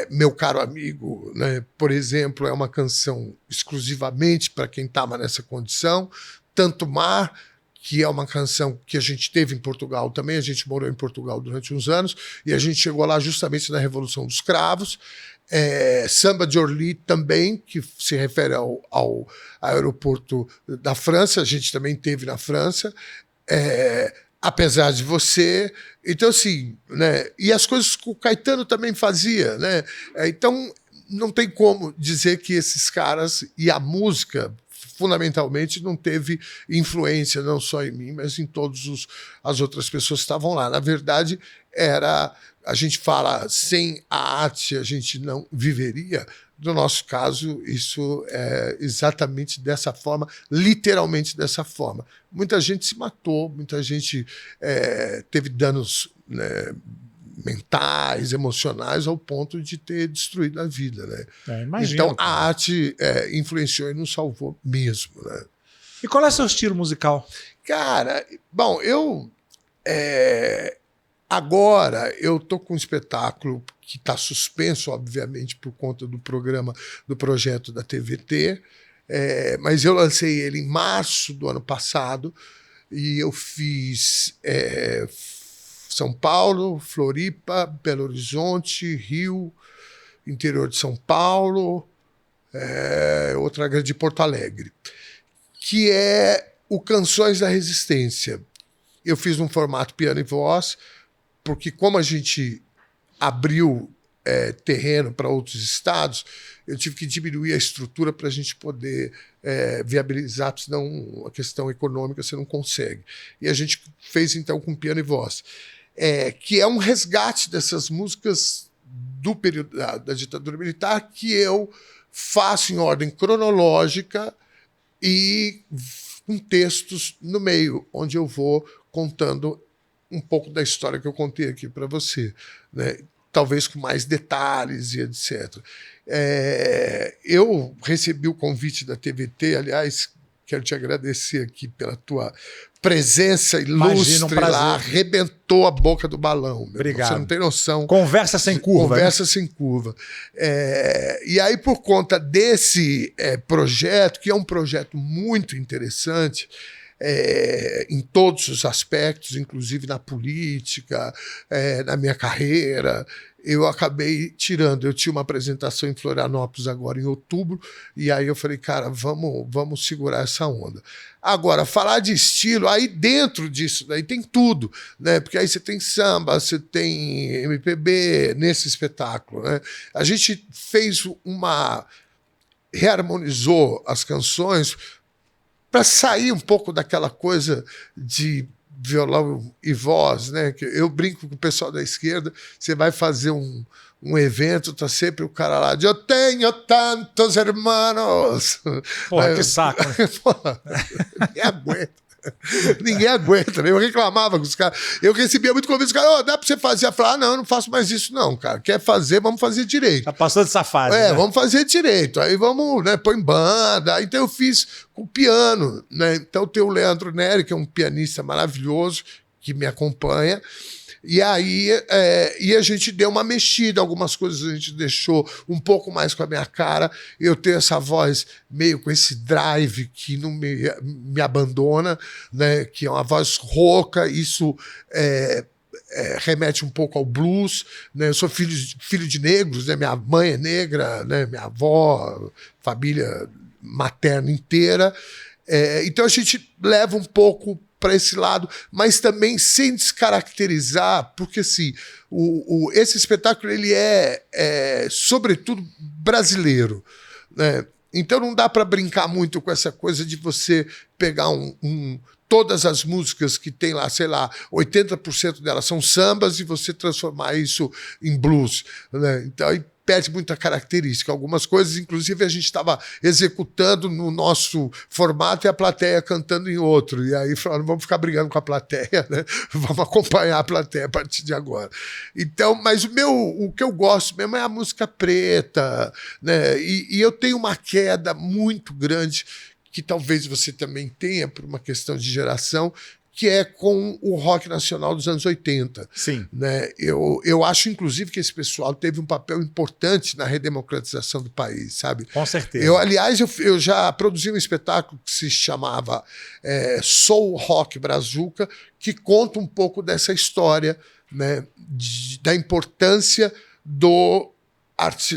Meu Caro Amigo, né, por exemplo, é uma canção exclusivamente para quem estava nessa condição. Tanto Mar, que é uma canção que a gente teve em Portugal também, a gente morou em Portugal durante uns anos, e a gente chegou lá justamente na Revolução dos Cravos. Samba de Orly também, que se refere ao aeroporto da França, a gente também teve na França. Apesar de você. Então, assim, né? E as coisas que o Caetano também fazia, né? Então, não tem como dizer que esses caras e a música, fundamentalmente, não teve influência, não só em mim, mas em todas as outras pessoas que estavam lá. Na verdade, a gente fala, sem a arte a gente não viveria. No nosso caso, isso é exatamente dessa forma, literalmente dessa forma. Muita gente se matou, muita gente teve danos, né, mentais, emocionais, ao ponto de ter destruído a vida. Né? Imagino, então, a arte influenciou e nos salvou mesmo. Né? E qual é o seu estilo musical? Cara, bom, agora eu estou com um espetáculo que está suspenso, obviamente, por conta do programa, do projeto da TVT, mas eu lancei ele em março do ano passado e eu fiz São Paulo, Floripa, Belo Horizonte, Rio, interior de São Paulo, outra grande de Porto Alegre, que é o Canções da Resistência. Eu fiz num formato piano e voz, porque como a gente abriu terreno para outros estados, eu tive que diminuir a estrutura para a gente poder viabilizar, senão a questão econômica você não consegue. E a gente fez, então, com piano e voz, que é um resgate dessas músicas do período da ditadura militar, que eu faço em ordem cronológica e com textos no meio, onde eu vou contando um pouco da história que eu contei aqui para você, né? Talvez com mais detalhes e etc. Eu recebi o convite da TVT, aliás, quero te agradecer aqui pela tua presença ilustre lá, arrebentou a boca do balão. Obrigado. Você não tem noção. Conversa sem curva. Conversa, né? Sem curva. E aí, por conta desse projeto, que é um projeto muito interessante, em todos os aspectos, inclusive na política, na minha carreira, eu acabei tirando. Eu tinha uma apresentação em Florianópolis agora em outubro, e aí eu falei, cara, vamos segurar essa onda. Agora, falar de estilo, aí dentro disso daí tem tudo, né? Porque aí você tem samba, você tem MPB nesse espetáculo, né? A gente reharmonizou as canções para sair um pouco daquela coisa de violão e voz, né? Eu brinco com o pessoal da esquerda, você vai fazer um evento, tá sempre o cara lá de eu tenho tantos irmãos. Porra, que saco. Porra, ninguém aguenta. Ninguém aguenta, né? Eu reclamava com os caras. Eu recebia muito convite, os caras, dá pra você fazer? Eu falava, não, eu não faço mais isso não, cara. Quer fazer, vamos fazer direito. Já passou dessa fase, né? Vamos fazer direito. Aí vamos, né, pôr em banda. Então eu fiz com piano, né? Então tem o Leandro Neri, que é um pianista maravilhoso, que me acompanha. E aí a gente deu uma mexida, algumas coisas a gente deixou um pouco mais com a minha cara. Eu tenho essa voz meio com esse drive que não me abandona, né? Que é uma voz rouca, isso remete um pouco ao blues, né? Eu sou filho de negros, né? Minha mãe é negra, né? Minha avó, família materna inteira. Então a gente leva um pouco para esse lado, mas também sem descaracterizar, porque assim, esse espetáculo ele sobretudo brasileiro, né? Então não dá para brincar muito com essa coisa de você pegar todas as músicas que tem lá, sei lá, 80% delas são sambas e você transformar isso em blues, né? Então aí perde muita característica. Algumas coisas, inclusive, a gente estava executando no nosso formato e a plateia cantando em outro. E aí falaram, vamos ficar brigando com a plateia, né? Vamos acompanhar a plateia a partir de agora. Então, mas o que eu gosto mesmo é a música preta, né? E eu tenho uma queda muito grande, que talvez você também tenha, por uma questão de geração, que é com o rock nacional dos anos 80. Sim. Né? Eu acho, inclusive, que esse pessoal teve um papel importante na redemocratização do país, sabe? Com certeza. Aliás, eu já produzi um espetáculo que se chamava Soul Rock Brazuca, que conta um pouco dessa história, né? Da importância do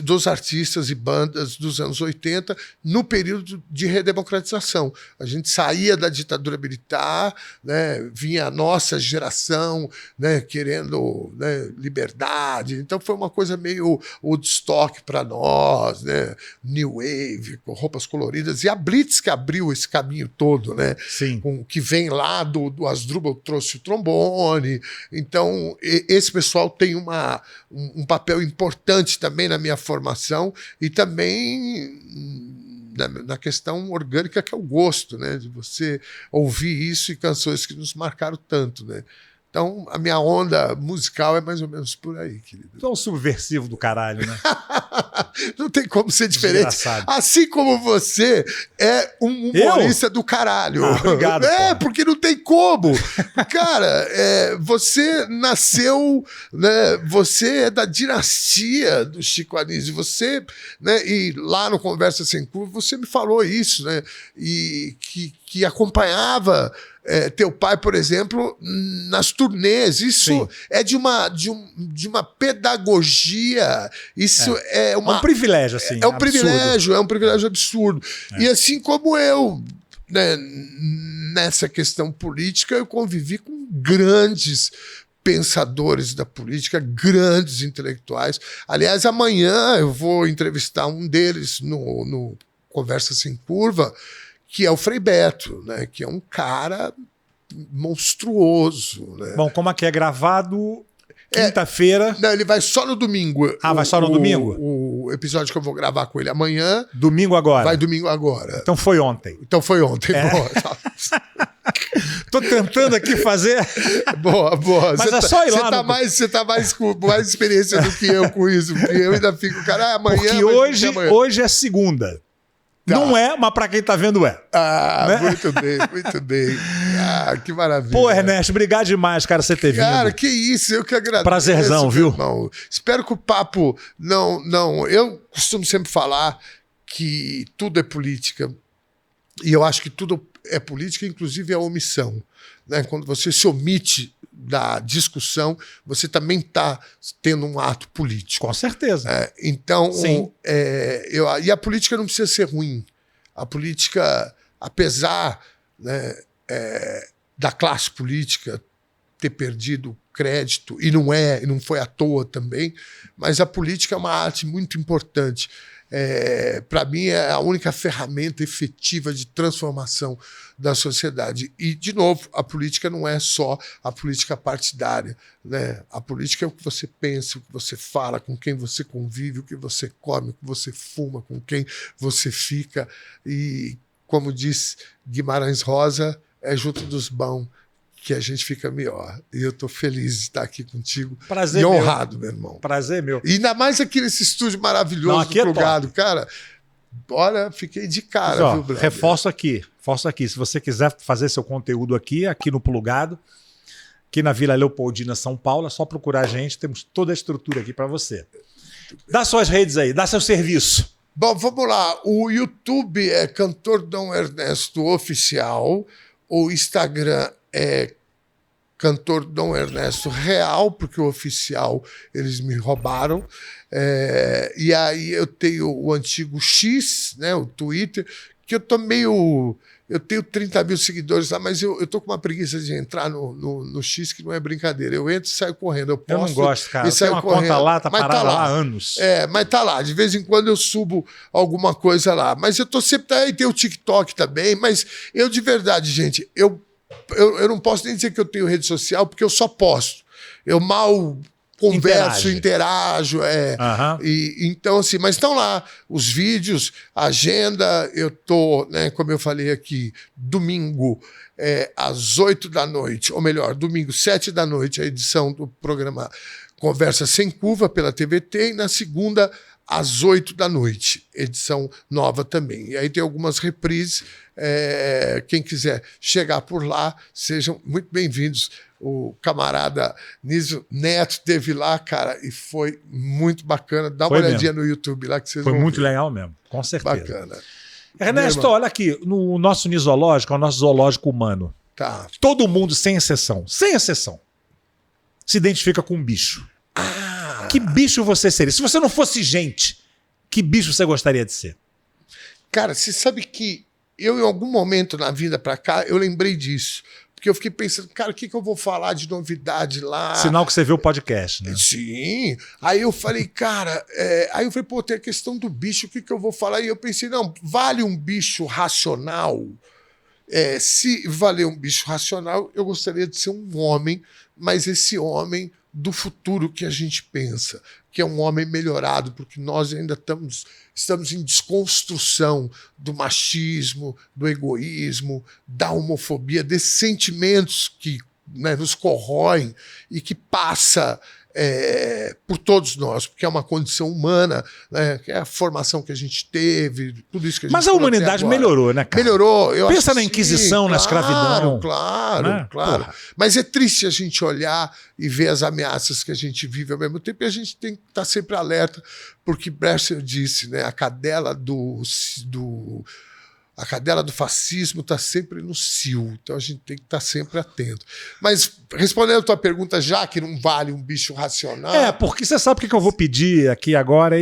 dos artistas e bandas dos anos 80 no período de redemocratização. A gente saía da ditadura militar, né, vinha a nossa geração, né, querendo, né, liberdade. Então foi uma coisa meio Woodstock para nós, né, New Wave, com roupas coloridas. E a Blitz que abriu esse caminho todo, né, Sim. que vem lá do Asdrubal, trouxe o trombone. Então esse pessoal tem um papel importante também na minha formação e também na questão orgânica, que é o gosto, né, de você ouvir isso e canções que nos marcaram tanto, né? Então, a minha onda musical é mais ou menos por aí, querido. Tu é um subversivo do caralho, né? Não tem como ser diferente. Desgraçado. Assim como você é um humorista do caralho. Obrigado. Porque não tem como. Cara, você nasceu, né, você é da dinastia do Chico Anísio. Você, né, e lá no Conversa Sem Curva, você me falou isso, né? E que acompanhava teu pai, por exemplo, nas turnês. Isso Sim. é de uma pedagogia. Isso é um privilégio, assim. É um privilégio absurdo. E assim como eu, né, nessa questão política, eu convivi com grandes pensadores da política, grandes intelectuais. Aliás, amanhã eu vou entrevistar um deles no Conversa Sem Curva, que é o Frei Beto, né, que é um cara monstruoso. Né? Bom, como aqui é gravado quinta-feira... Não, ele vai só no domingo. Vai só no domingo? O episódio que eu vou gravar com ele amanhã... Domingo agora? Vai domingo agora. Então foi ontem. Boa. Tô tentando aqui fazer... Boa. Mas só ir lá. Você tá mais com mais experiência do que eu com isso, porque eu ainda fico, cara, amanhã... Porque hoje é segunda. Tá. Não é, mas pra quem tá vendo é. Né? Muito bem. Que maravilha. Pô, Ernesto, obrigado demais, cara, você ter vindo. Cara, que isso, eu que agradeço. Prazerzão, viu? Irmão. Espero que o papo não... Eu costumo sempre falar que tudo é política. E eu acho que tudo é política, inclusive a omissão. Né? Quando você se omite da discussão, você também está tendo um ato político. Com certeza. Então, e a política não precisa ser ruim. A política, apesar, né, da classe política ter perdido crédito, e não foi à toa também, mas a política é uma arte muito importante. Para mim, é a única ferramenta efetiva de transformação da sociedade. E, de novo, a política não é só a política partidária. Né? A política é o que você pensa, o que você fala, com quem você convive, o que você come, o que você fuma, com quem você fica. E, como diz Guimarães Rosa, é junto dos bons que a gente fica melhor. E eu estou feliz de estar aqui contigo. Prazer e honrado, meu irmão. Prazer meu. E ainda mais aqui nesse estúdio maravilhoso do Plugado. Cara, olha, fiquei de cara, mas, viu, brother? Reforço aqui. Se você quiser fazer seu conteúdo aqui no Plugado, aqui na Vila Leopoldina, São Paulo, é só procurar a gente. Temos toda a estrutura aqui para você. Dá suas redes aí, dá seu serviço. Bom, vamos lá. O YouTube é Cantor Dom Ernesto Oficial. O Instagram é Cantor Dom Ernesto Real, porque o oficial eles me roubaram. E aí eu tenho o antigo X, né, o Twitter, que eu tô meio... Eu tenho 30 mil seguidores lá, mas eu tô com uma preguiça de entrar no X, que não é brincadeira. Eu entro e saio correndo. Eu não gosto, cara. Tem uma conta lá, tá parada lá há anos. Mas tá lá. De vez em quando eu subo alguma coisa lá. Mas eu tô sempre... Aí tem o TikTok também, mas eu de verdade, gente, eu não posso nem dizer que eu tenho rede social, porque eu só posto. Eu mal converso, interajo. Então, assim, mas estão lá os vídeos, a agenda. Eu tô, né, como eu falei aqui, domingo às 8 da noite, ou melhor, domingo, 7 da noite, a edição do programa Conversa Sem Curva pela TVT, e na segunda, às 8 da noite, edição nova também. E aí tem algumas reprises. Quem quiser chegar por lá, sejam muito bem-vindos. O camarada Nísio Neto esteve lá, cara, e foi muito bacana. Dá uma olhadinha no YouTube lá que vocês vão ver. Foi muito legal mesmo, com certeza. Bacana. Ernesto, olha aqui, no nosso Nisológico, é o nosso zoológico humano. Tá. Todo mundo, sem exceção, se identifica com um bicho. Que bicho você seria? Se você não fosse gente, que bicho você gostaria de ser? Cara, você sabe que eu, em algum momento na vida pra cá, eu lembrei disso. Porque eu fiquei pensando, cara, o que eu vou falar de novidade lá? Sinal que você viu o podcast, né? Sim. Aí eu falei, cara... Aí eu falei, pô, tem a questão do bicho, o que eu vou falar? E eu pensei, não, vale um bicho racional? Se valer um bicho racional, eu gostaria de ser um homem, mas esse homem do futuro que a gente pensa, que é um homem melhorado, porque nós ainda estamos em desconstrução do machismo, do egoísmo, da homofobia, desses sentimentos que, né, nos corroem e que passa por todos nós, porque é uma condição humana, né, que é a formação que a gente teve, tudo isso que a gente... Mas a humanidade melhorou, né, cara? Melhorou. Pensa na Inquisição, na escravidão. Claro. Né? Porra. Mas é triste a gente olhar e ver as ameaças que a gente vive ao mesmo tempo, e a gente tem que estar sempre alerta, porque Bresser disse, né, a cadela do fascismo está sempre no cio, então a gente tem que estar sempre atento. Mas, respondendo a tua pergunta, já que não vale um bicho racional... Porque você sabe o que eu vou pedir aqui agora?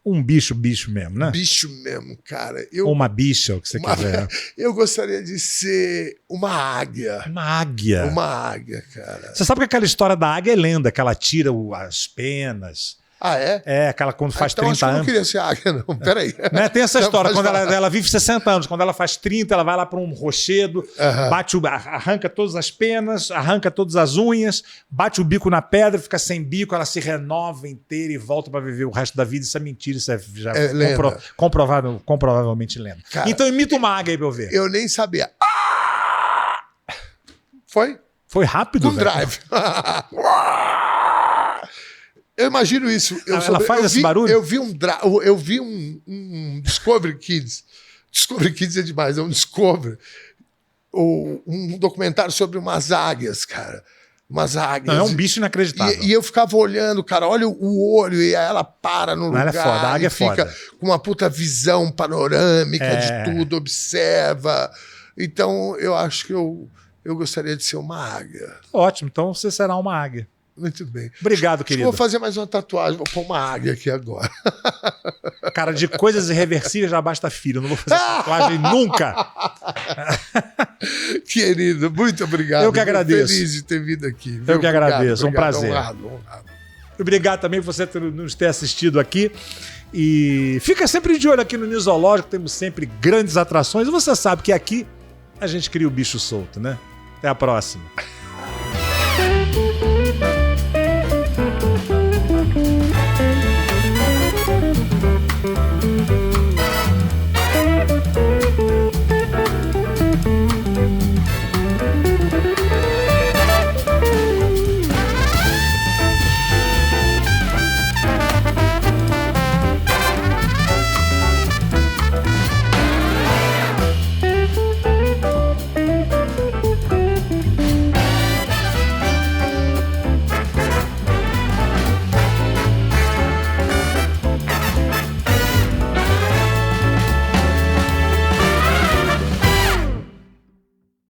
Um bicho mesmo, né? Bicho mesmo, cara. Ou uma bicha, o que você quiser. Eu gostaria de ser uma águia. Uma águia? Uma águia, cara. Você sabe que aquela história da águia é lenda, que ela tira as penas... Ah, é? É, aquela quando faz então 30 anos. Eu não queria ser águia, não. Peraí. Né? Tem essa história, quando ela vive 60 anos, quando ela faz 30, ela vai lá para um rochedo, arranca todas as penas, arranca todas as unhas, bate o bico na pedra, fica sem bico, ela se renova inteira e volta para viver o resto da vida. Isso é mentira, isso já comprovavelmente lenda. Cara, então imita uma águia aí pra eu ver. Eu nem sabia. Foi? Foi rápido, com drive. Eu imagino isso. Ela faz esse barulho? Eu vi um Discovery Kids. Discovery Kids é demais, é um Discovery. Um documentário sobre umas águias, cara. Umas águias. Não, é um bicho inacreditável. E eu ficava olhando, cara, olha o olho, e aí ela para no lugar. Ela é foda, a águia é fica foda. Com uma puta visão panorâmica de tudo, observa. Então, eu acho que eu gostaria de ser uma águia. Ótimo, então você será uma águia. Muito bem. Obrigado, querido. Vou fazer mais uma tatuagem, vou pôr uma águia aqui agora. Cara, de coisas irreversíveis já basta filho. Não vou fazer tatuagem nunca. Querido, muito obrigado. Eu que agradeço. Feliz de ter vindo aqui. Eu que agradeço, obrigado, um prazer. Honrado. Obrigado também por você nos ter assistido aqui. E fica sempre de olho aqui no Nisológico, temos sempre grandes atrações. E você sabe que aqui a gente cria o bicho solto, né? Até a próxima.